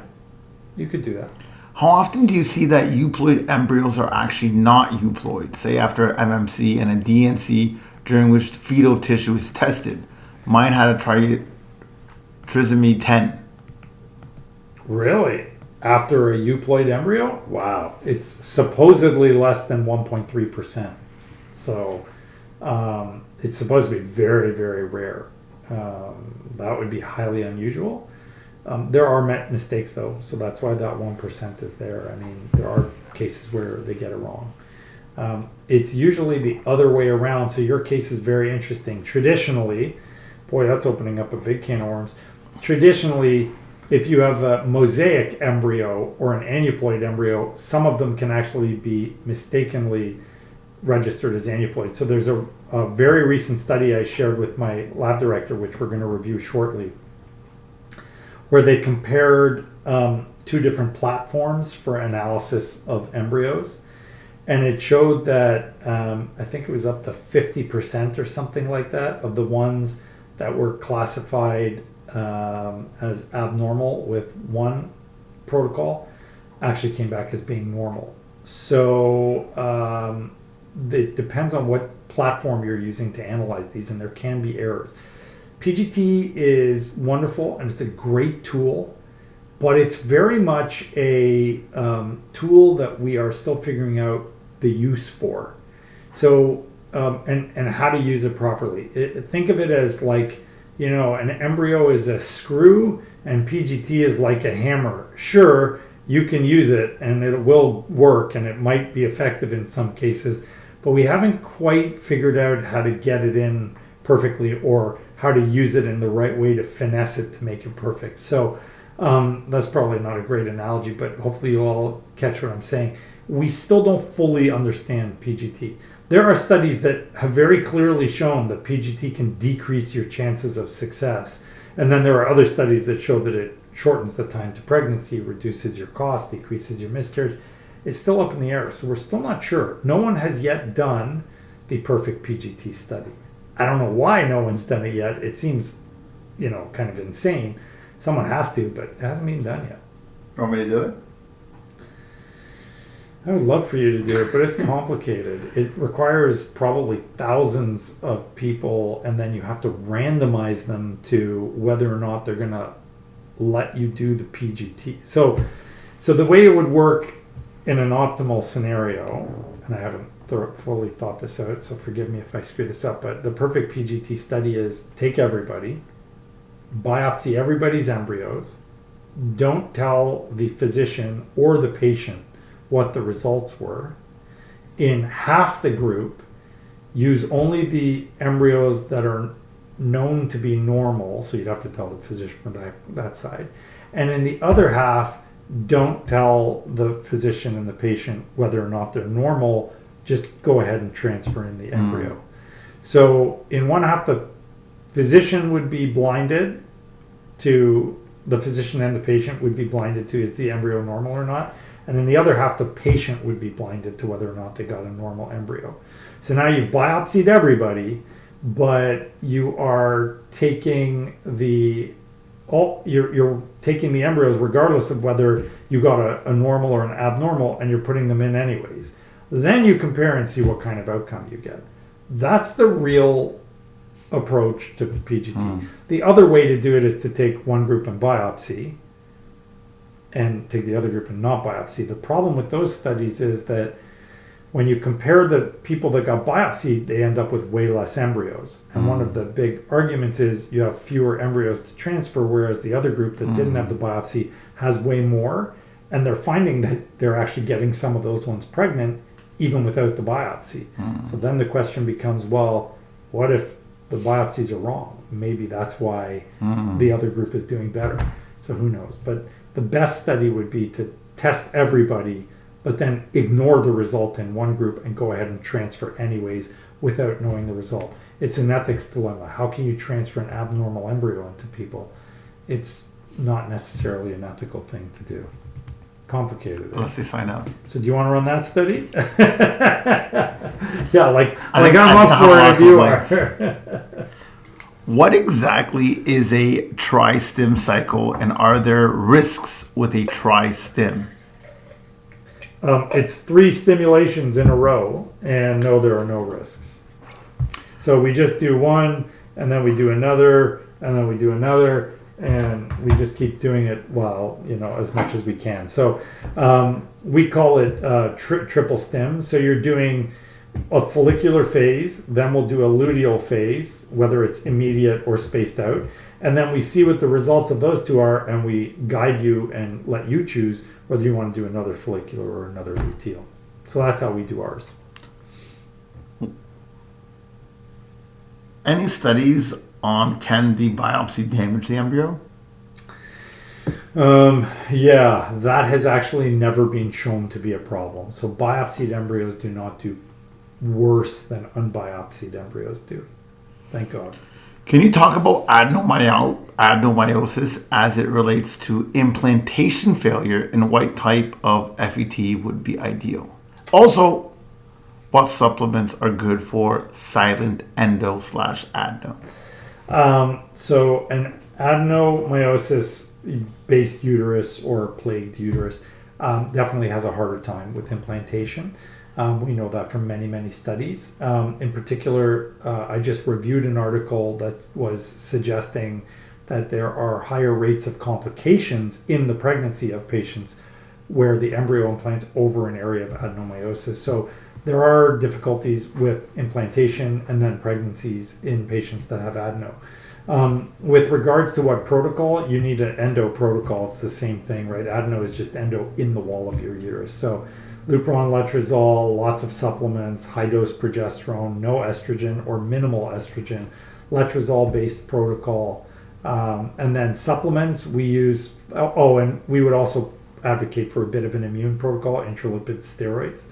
you could do that. How often do you see that euploid embryos are actually not euploid, say after MMC and a DNC during which fetal tissue is tested? Mine had a trisomy 10. Really? After a euploid embryo? Wow. It's supposedly less than 1.3%. So it's supposed to be very, very rare. That would be highly unusual. There are mistakes, though, so that's why that 1% is there. I mean, there are cases where they get it wrong. It's usually the other way around, so your case is very interesting. Traditionally, boy, that's opening up a big can of worms. Traditionally, if you have a mosaic embryo or an aneuploid embryo, some of them can actually be mistakenly registered as aneuploid. So there's a very recent study I shared with my lab director, which we're going to review shortly, where they compared 2 different platforms for analysis of embryos. And it showed that I think it was up to 50% or something like that of the ones that were classified as abnormal with one protocol actually came back as being normal. So it depends on what platform you're using to analyze these, and there can be errors. PGT is wonderful and it's a great tool, but it's very much a tool that we are still figuring out the use for. So and how to use it properly. Think of it as like, an embryo is a screw and PGT is like a hammer. Sure, you can use it and it will work and it might be effective in some cases, but we haven't quite figured out how to get it in perfectly or how to use it in the right way to finesse it to make it perfect. So that's probably not a great analogy, but hopefully you'll all catch what I'm saying. We still don't fully understand PGT. There are studies that have very clearly shown that PGT can decrease your chances of success. And then there are other studies that show that it shortens the time to pregnancy, reduces your cost, decreases your miscarriage. It's still up in the air, so we're still not sure. No one has yet done the perfect PGT study. I don't know why no one's done it yet. It seems, kind of insane. Someone has to, but it hasn't been done yet. You want me to do it? I would love for you to do it, but it's complicated. It requires probably thousands of people, and then you have to randomize them to whether or not they're going to let you do the PGT. So the way it would work in an optimal scenario, and I haven't fully thought this out, so forgive me if I screw this up, but the perfect PGT study is take everybody, biopsy everybody's embryos, don't tell the physician or the patient what the results were. In half the group, use only the embryos that are known to be normal, so you'd have to tell the physician from that side. And in the other half, don't tell the physician and the patient whether or not they're normal, just go ahead and transfer in the embryo. So in one half, the physician would be blinded to, the physician and the patient would be blinded to, is the embryo normal or not? And in the other half, the patient would be blinded to whether or not they got a normal embryo. So now you've biopsied everybody, but you are taking you're taking the embryos regardless of whether you got a normal or an abnormal, and you're putting them in anyways. Then you compare and see what kind of outcome you get. That's the real approach to PGT. The other way to do it is to take one group and biopsy and take the other group and not biopsy. The problem with those studies is that when you compare the people that got biopsied, they end up with way less embryos. And one of the big arguments is you have fewer embryos to transfer, whereas the other group that didn't have the biopsy has way more. And they're finding that they're actually getting some of those ones pregnant even without the biopsy. So then the question becomes, well, what if the biopsies are wrong? Maybe that's why the other group is doing better. So who knows? But the best study would be to test everybody, but then ignore the result in one group and go ahead and transfer anyways without knowing the result. It's an ethics dilemma. How can you transfer an abnormal embryo into people? It's not necessarily an ethical thing to do. Complicated. Unless they sign up. So do you want to run that study? Yeah, I'm up for it if you are. What exactly is a tri-stim cycle, and are there risks with a tri-stim? It's 3 stimulations in a row, and no, there are no risks. So we just do one, and then we do another, and then we do another, and we just keep doing it as much as we can. So we call it triple stim. So you're doing a follicular phase, then we'll do a luteal phase, whether it's immediate or spaced out, and then we see what the results of those two are, and we guide you and let you choose whether you want to do another follicular or another luteal. So that's how we do ours. Any studies on can the biopsy damage the embryo? Yeah, that has actually never been shown to be a problem. So biopsied embryos do not do worse than unbiopsied embryos do. Thank God. Can you talk about adenomyosis as it relates to implantation failure, and what type of FET would be ideal? Also, what supplements are good for silent endo/adeno? So an adenomyosis-based uterus or plagued uterus definitely has a harder time with implantation. We know that from many, many studies. In particular, I just reviewed an article that was suggesting that there are higher rates of complications in the pregnancy of patients where the embryo implants over an area of adenomyosis. So there are difficulties with implantation and then pregnancies in patients that have adeno. With regards to what protocol, you need an endo protocol. It's the same thing, right? Adeno is just endo in the wall of your uterus. So Lupron, letrozole, lots of supplements, high-dose progesterone, no estrogen or minimal estrogen, letrozole-based protocol. And then supplements, we use, and we would also advocate for a bit of an immune protocol, intralipid steroids.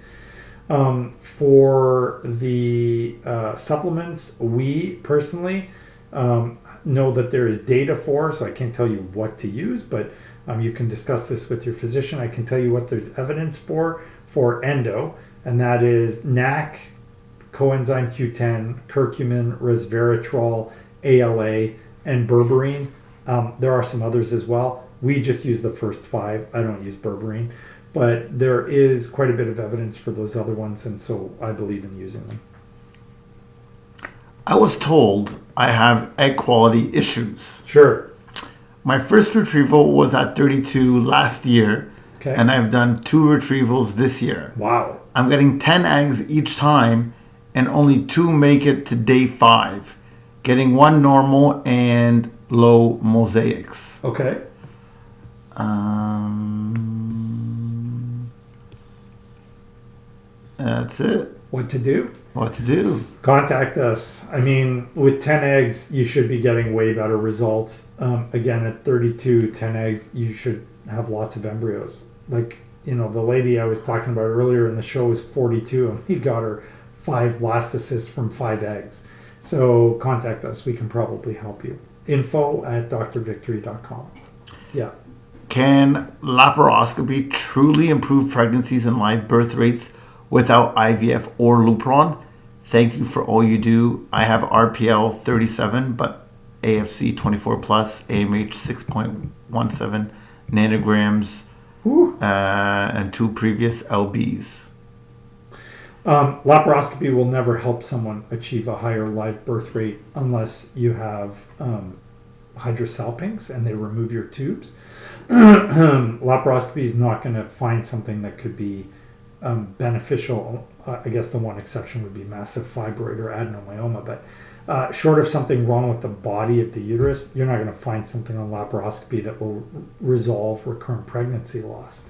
For the supplements, we personally know that there is data for, so I can't tell you what to use, but you can discuss this with your physician. I can tell you what there's evidence for endo, and that is NAC, coenzyme Q10, curcumin, resveratrol, ALA, and berberine. There are some others as well. We just use the first 5. I don't use berberine, but there is quite a bit of evidence for those other ones, and so I believe in using them. I was told I have egg quality issues. Sure. My first retrieval was at 32 last year, okay, and I've done 2 retrievals this year. Wow. I'm getting 10 eggs each time, and only 2 make it to day 5, getting 1 normal and low mosaics. Okay. That's it. What to do? What to do? Contact us. I mean, with 10 eggs, you should be getting way better results. Again, at 32, 10 eggs, you should have lots of embryos. Like, the lady I was talking about earlier in the show was 42, and we got her 5 blastocysts from 5 eggs. So contact us. We can probably help you. info@drvictory.com. Yeah. Can laparoscopy truly improve pregnancies and live birth rates without IVF or Lupron? Thank you for all you do. I have RPL 37, but AFC 24 plus, AMH 6.17 nanograms, and 2 previous LBs. Laparoscopy will never help someone achieve a higher live birth rate unless you have hydrosalpinx and they remove your tubes. Laparoscopy is not going to find something that could be beneficial. I guess the one exception would be massive fibroid or adenomyoma, but short of something wrong with the body of the uterus, you're not going to find something on laparoscopy that will resolve recurrent pregnancy loss.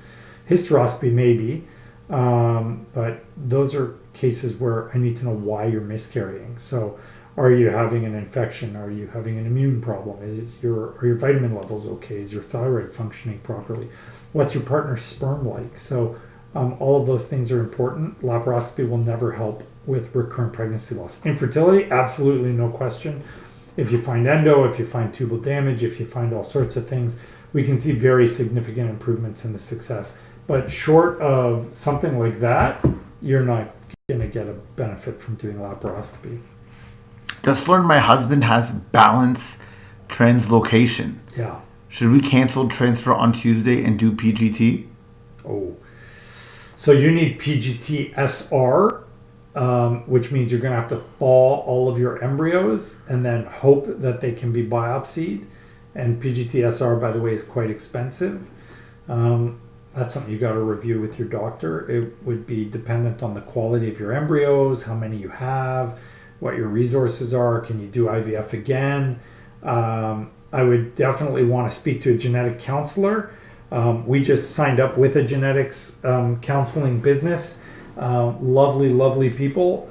Hysteroscopy maybe, but those are cases where I need to know why you're miscarrying. So are you having an infection? Are you having an immune problem? Are your vitamin levels okay? Is your thyroid functioning properly? What's your partner's sperm like? So all of those things are important. Laparoscopy will never help with recurrent pregnancy loss. Infertility, absolutely no question. If you find endo, if you find tubal damage, if you find all sorts of things, we can see very significant improvements in the success. But short of something like that, you're not going to get a benefit from doing laparoscopy. Just learned my husband has balance translocation. Yeah. Should we cancel transfer on Tuesday and do PGT? Oh. So you need PGT SR, which means you're going to have to thaw all of your embryos and then hope that they can be biopsied. And PGT SR, by the way, is quite expensive. That's something you got to review with your doctor. It would be dependent on the quality of your embryos, how many you have, what your resources are. Can you do IVF again? I would definitely want to speak to a genetic counselor. We just signed up with a genetics counseling business. Lovely people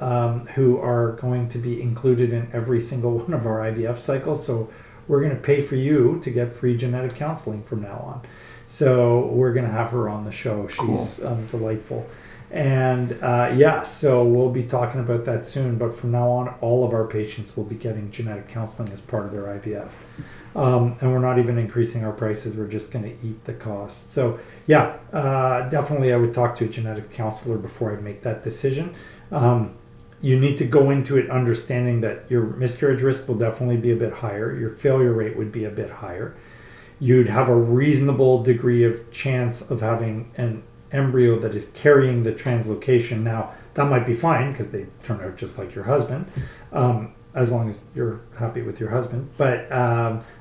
who are going to be included in every single one of our IVF cycles. So we're going to pay for you to get free genetic counseling from now on. So we're going to have her on the show. She's cool. Delightful. And so we'll be talking about that soon. But from now on, all of our patients will be getting genetic counseling as part of their IVF. And we're not even increasing our prices. We're just going to eat the cost. So definitely I would talk to a genetic counselor before I make that decision. You need to go into it understanding that your miscarriage risk will definitely be a bit higher. Your failure rate would be a bit higher. You'd have a reasonable degree of chance of having an embryo that is carrying the translocation. Now, that might be fine because they turn out just like your husband, as long as you're happy with your husband. But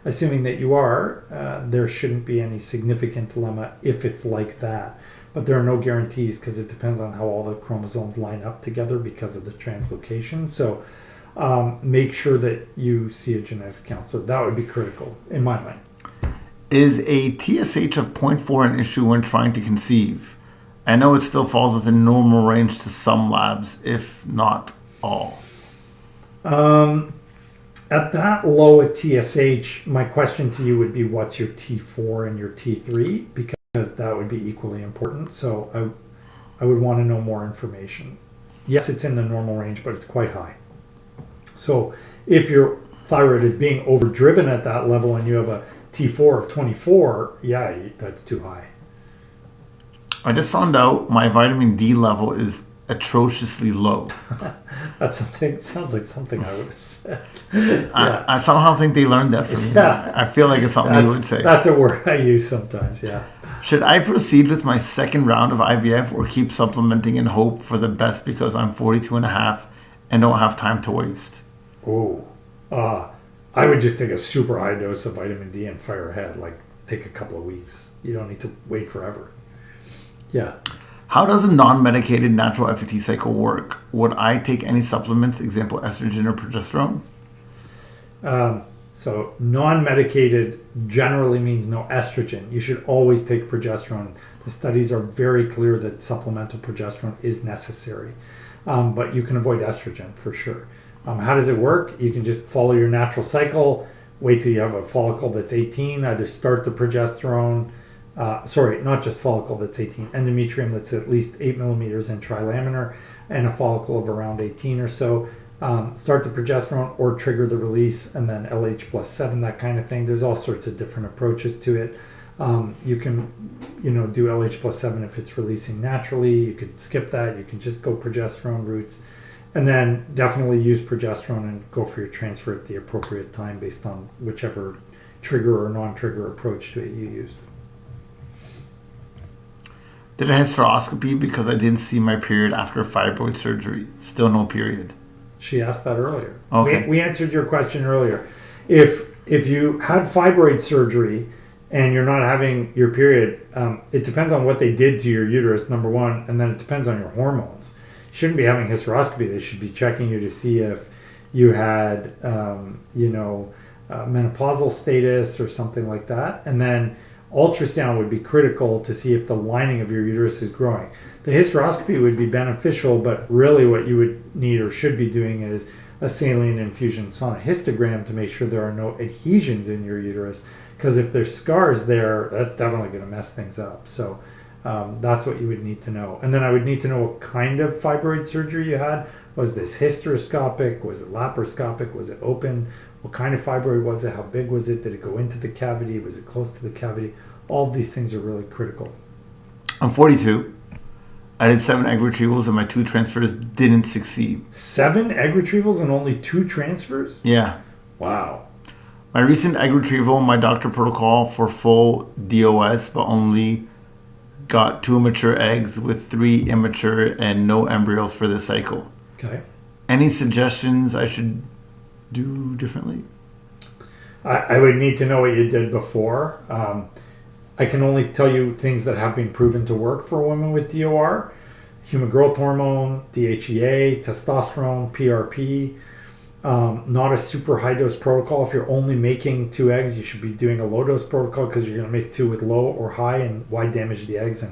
assuming that you are, there shouldn't be any significant dilemma if it's like that. But there are no guarantees because it depends on how all the chromosomes line up together because of the translocation. So make sure that you see a genetics counselor. That would be critical in my mind. Is a TSH of 0.4 an issue when trying to conceive? I know it still falls within normal range to some labs, if not all. At that low a TSH, my question to you would be what's your T4 and your T3? Because that would be equally important. So I would want to know more information. Yes, it's in the normal range, but it's quite high. So if your thyroid is being overdriven at that level and you have a T4 of 24, that's too high. I just found out my vitamin D level is atrociously low. Sounds like something I would have said. I somehow think they learned that from me. Yeah. I feel like it's something you would say. That's a word I use sometimes, yeah. Should I proceed with my second round of IVF or keep supplementing and hope for the best because I'm 42 and a half and don't have time to waste? I would just take a super high dose of vitamin D and fire ahead. Like, take a couple of weeks. You don't need to wait forever. Yeah. How does a non-medicated natural FET cycle work? Would I take any supplements, example, estrogen or progesterone? So non-medicated generally means no estrogen. You should always take progesterone. The studies are very clear that supplemental progesterone is necessary. but you can avoid estrogen for sure. How does it work? You can just follow your natural cycle, wait till you have a follicle that's 18, either start the progesterone, not just follicle that's 18, endometrium that's at least 8 millimeters in trilaminar, and a follicle of around 18 or so. Start the progesterone or trigger the release, and then LH plus 7, that kind of thing. There's all sorts of different approaches to it. You can, do LH plus 7 if it's releasing naturally. You could skip that. You can just go progesterone routes, and then definitely use progesterone and go for your transfer at the appropriate time based on whichever trigger or non-trigger approach to it you used. Did a hysteroscopy because I didn't see my period after fibroid surgery. Still no period. She asked that earlier. Okay. We answered your question earlier. If you had fibroid surgery and you're not having your period, it depends on what they did to your uterus, number one, and then it depends on your hormones. You shouldn't be having hysteroscopy. They should be checking you to see if you had, menopausal status or something like that. And then ultrasound would be critical to see if the lining of your uterus is growing. The hysteroscopy would be beneficial, but really what you would need or should be doing is a saline infusion sonohistogram to make sure there are no adhesions in your uterus, because if there's scars there, that's definitely going to mess things up. So that's what you would need to know. And then I would need to know what kind of fibroid surgery you had. Was this hysteroscopic? Was it laparoscopic? Was it open? What kind of fibroid was it? How big was it? Did it go into the cavity? Was it close to the cavity? All of these things are really critical. I'm 42. I did 7 egg retrievals and my 2 transfers didn't succeed. 7 egg retrievals and only 2 transfers? Yeah. Wow. My recent egg retrieval, my doctor protocol for full DOS, but only got 2 mature eggs with 3 immature and no embryos for this cycle. Okay. Any suggestions I should do differently? I would need to know what you did before. I can only tell you things that have been proven to work for women with DOR. Human growth hormone, DHEA, testosterone, PRP. Not a super high dose protocol. If you're only making 2 eggs, you should be doing a low dose protocol because you're going to make 2 with low or high, and why damage the eggs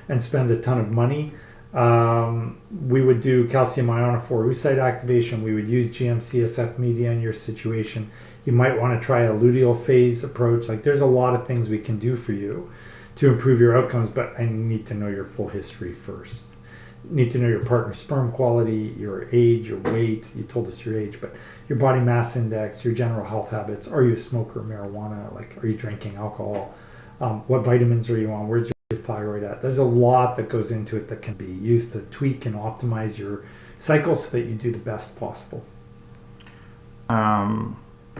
and spend a ton of money. We would do calcium ionophore oocyte activation. We would use GM-CSF media in your situation. You might want to try a luteal phase approach. Like, there's a lot of things we can do for you to improve your outcomes, but I need to know your full history first. Need to know your partner's sperm quality, your age, your weight. You told us your age, but your body mass index, your general health habits. Are you a smoker, marijuana? Like, are you drinking alcohol? What vitamins are you on? Where's your thyroid at? There's a lot that goes into it that can be used to tweak and optimize your cycle so that you do the best possible.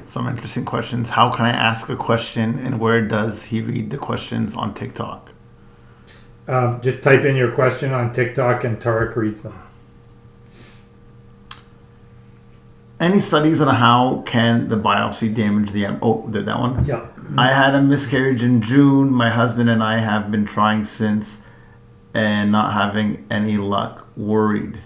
Some interesting questions. How can I ask a question, and where does he read the questions on TikTok? Just type in your question on TikTok and Tarek reads them. Any studies on how can the biopsy damage the did that one? Yeah. I had a miscarriage in June. My husband and I have been trying since and not having any luck. Worried.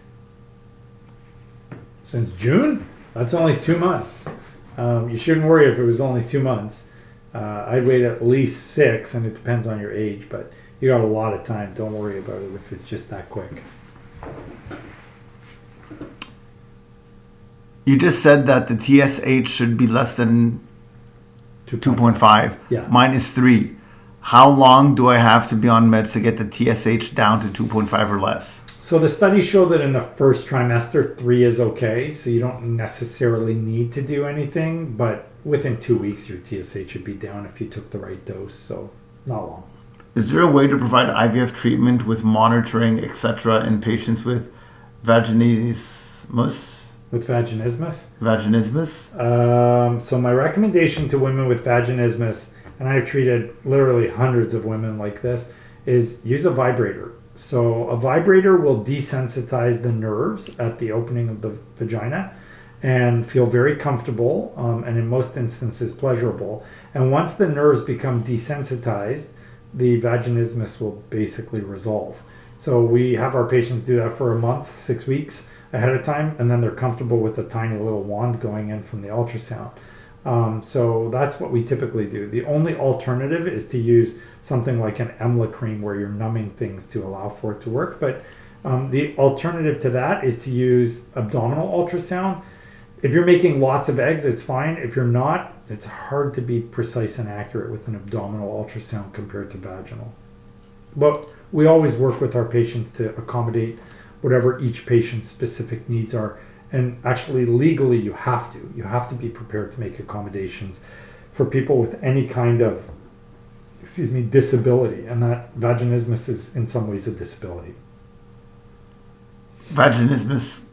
Since June? That's only 2 months. You shouldn't worry if it was only 2 months. I'd wait at least 6, and it depends on your age, but you got a lot of time. Don't worry about it if it's just that quick. You just said that the TSH should be less than 2.5. Yeah. Mine is 3. How long do I have to be on meds to get the TSH down to 2.5 or less? So the studies show that in the first trimester, 3 is okay. So you don't necessarily need to do anything, but within 2 weeks, your TSH should be down if you took the right dose. So not long. Is there a way to provide IVF treatment with monitoring, etc., in patients with vaginismus? With vaginismus? Vaginismus? So my recommendation to women with vaginismus, and I've treated literally hundreds of women like this, is use a vibrator. So a vibrator will desensitize the nerves at the opening of the vagina and feel very comfortable, and in most instances pleasurable. And once the nerves become desensitized, the vaginismus will basically resolve. So we have our patients do that for a month, 6 weeks ahead of time, and then they're comfortable with a tiny little wand going in from the ultrasound. So that's what we typically do. The only alternative is to use something like an EMLA cream where you're numbing things to allow for it to work. But The alternative to that is to use abdominal ultrasound. If you're making lots of eggs, it's fine. If you're not, it's hard to be precise and accurate with an abdominal ultrasound compared to vaginal. But we always work with our patients to accommodate whatever each patient's specific needs are. And actually, legally, you have to. You have to be prepared to make accommodations for people with any kind of, disability. And that vaginismus is in some ways a disability. Vaginismus,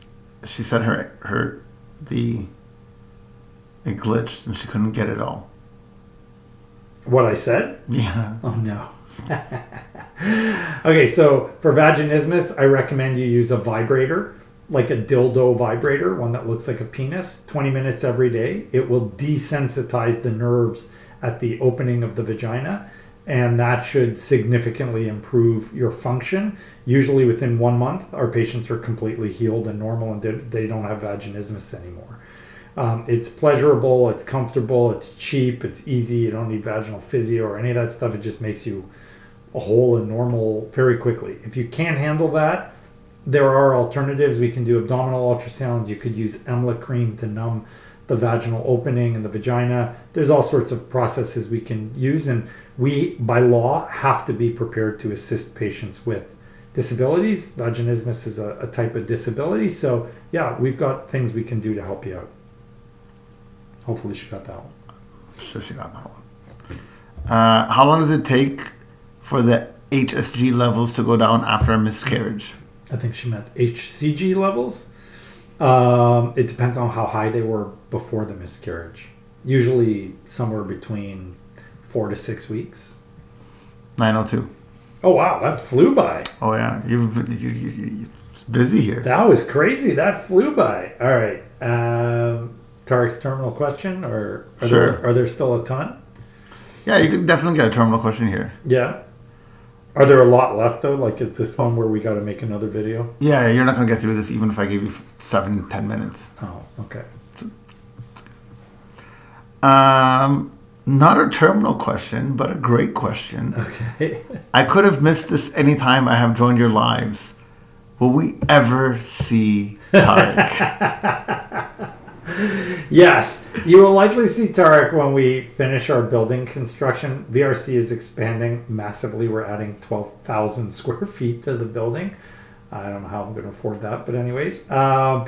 she said it glitched and she couldn't get it all. What I said? Yeah. Oh no. Okay, so for vaginismus, I recommend you use a vibrator, like a dildo vibrator, one that looks like a penis, 20 minutes every day. It will desensitize the nerves at the opening of the vagina, and that should significantly improve your function. Usually within 1 month, our patients are completely healed and normal, and they don't have vaginismus anymore. It's pleasurable, it's comfortable, it's cheap, it's easy. You don't need vaginal physio or any of that stuff. It just makes you whole and normal very quickly. If you can't handle that, there are alternatives. We can do abdominal ultrasounds. You could use EMLA cream to numb the vaginal opening and the vagina. There's all sorts of processes we can use, and we, by law, have to be prepared to assist patients with disabilities. Vaginismus is a type of disability, so yeah, we've got things we can do to help you out. Hopefully she got that one. Sure, she got that one. How long does it take for the HSG levels to go down after a miscarriage? I think she meant HCG levels. It depends on how high they were before the miscarriage. Usually somewhere between 4 to 6 weeks. 902. Oh wow, that flew by. Oh yeah, you're busy here. That was crazy. That flew by. All right. Tarek's terminal question, or are there still a ton? Yeah, you could definitely get a terminal question here. Yeah. Are there a lot left though? Like, is this one where we got to make another video? Yeah, you're not going to get through this even if I gave you 7-10 minutes. Oh, okay. Not a terminal question, but a great question. Okay. I could have missed this anytime I have joined your lives. Will we ever see Tarek? Yes, you will likely see Tarek when we finish our building construction. VRC is expanding massively. We're adding 12,000 square feet to the building. I don't know how I'm going to afford that, but anyways. So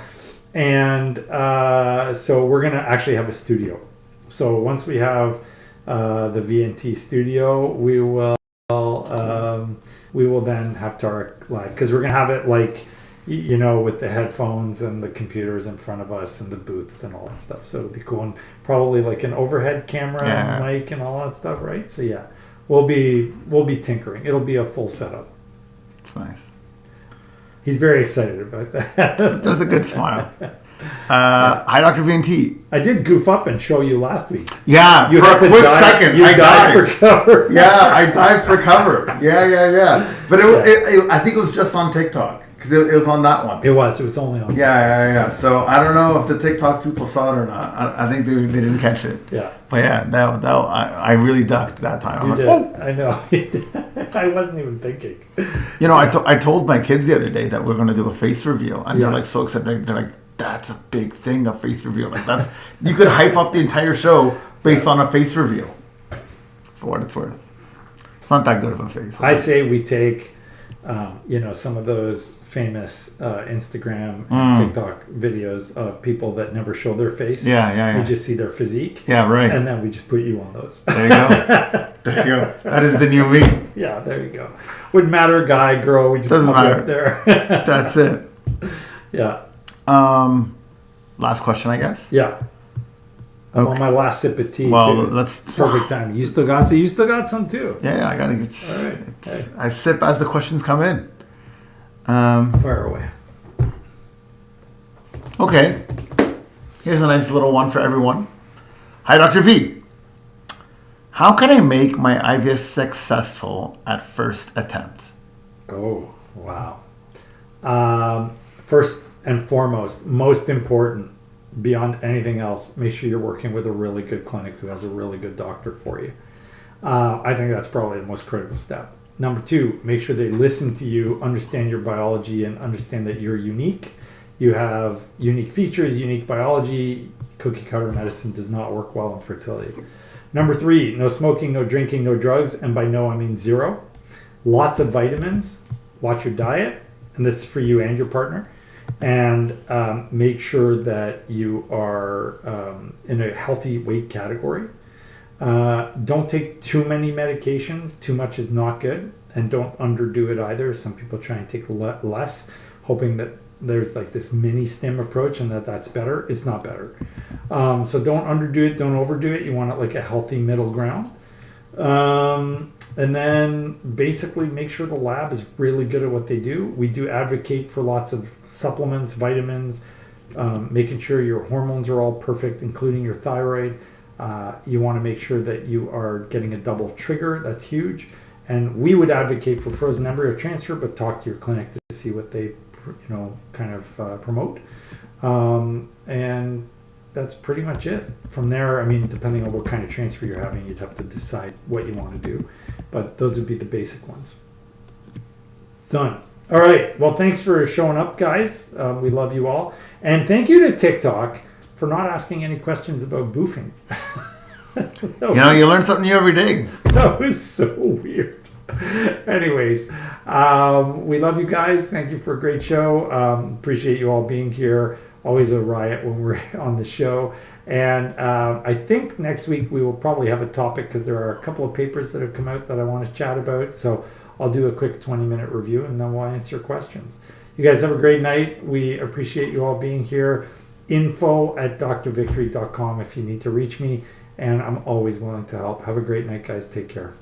we're going to actually have a studio. So once we have the VNT studio, we will then have Tarek live, because we're going to have it like, with the headphones and the computers in front of us and the booths and all that stuff. So it'll be cool, and probably like an overhead camera and mic and all that stuff, right? So yeah, we'll be tinkering. It'll be a full setup. It's nice. He's very excited about that. There's a good smile. Hi, Dr. VNT. I did goof up and show you last week. Yeah, you for a quick second, I dived for cover. Yeah, I dived for cover. Yeah. But I think it was just on TikTok. Because it was on that one. It was only on. Yeah. So I don't know if the TikTok people saw it or not. I think they didn't catch it. Yeah. But yeah, that I really ducked that time. You did. Oh! I know. I wasn't even thinking. I told my kids the other day that we're going to do a face reveal, and they're like so excited. They're like, "That's a big thing, a face reveal. Like that's you could hype up the entire show based on a face reveal." For what it's worth, it's not that good of a face. I say we take, some of those famous Instagram and TikTok videos of people that never show their face. Yeah. We just see their physique. Yeah, right. And then we just put you on those. There you go. That is the new me. Yeah, there you go. Wouldn't matter, guy, girl. We just doesn't matter up there. That's it. Yeah. Last question, I guess. Yeah. I'm on my last sip of tea. Well, too. let's perfect time. You still got some too. Yeah, I gotta get. All right. Hey. I sip as the questions come in. Fire away. Okay. Here's a nice little one for everyone. Hi, Dr. V. How can I make my IVF successful at first attempt? Oh, wow. First and foremost, most important, beyond anything else, make sure you're working with a really good clinic who has a really good doctor for you. I think that's probably the most critical step. Number 2, make sure they listen to you, understand your biology, and understand that you're unique. You have unique features, unique biology. Cookie cutter medicine does not work well in fertility. Number 3, no smoking, no drinking, no drugs. And by no, I mean 0. Lots of vitamins. Watch your diet. And this is for you and your partner. And make sure that you are in a healthy weight category. Don't take too many medications. Too much is not good. And don't underdo it either. Some people try and take less, hoping that there's like this mini stim approach and that's better. It's not better. So don't underdo it. Don't overdo it. You want it like a healthy middle ground. And then basically make sure the lab is really good at what they do. We do advocate for lots of supplements, vitamins, making sure your hormones are all perfect, including your thyroid. You want to make sure that you are getting a double trigger. That's huge. And we would advocate for frozen embryo transfer, but talk to your clinic to see what they, kind of promote. And that's pretty much it. From there, I mean, depending on what kind of transfer you're having, you'd have to decide what you want to do. But those would be the basic ones. Done. All right. Well, thanks for showing up, guys. We love you all. And thank you to TikTok for not asking any questions about boofing. You learn something new every day. That was so weird. Anyways, we love you guys. Thank you for a great show. Appreciate you all being here. Always a riot when we're on the show. And I think next week we will probably have a topic because there are a couple of papers that have come out that I want to chat about. So I'll do a quick 20-minute review and then we'll answer questions. You guys have a great night. We appreciate you all being here. info@drvictory.com if you need to reach me. And I'm always willing to help. Have a great night, guys. Take care.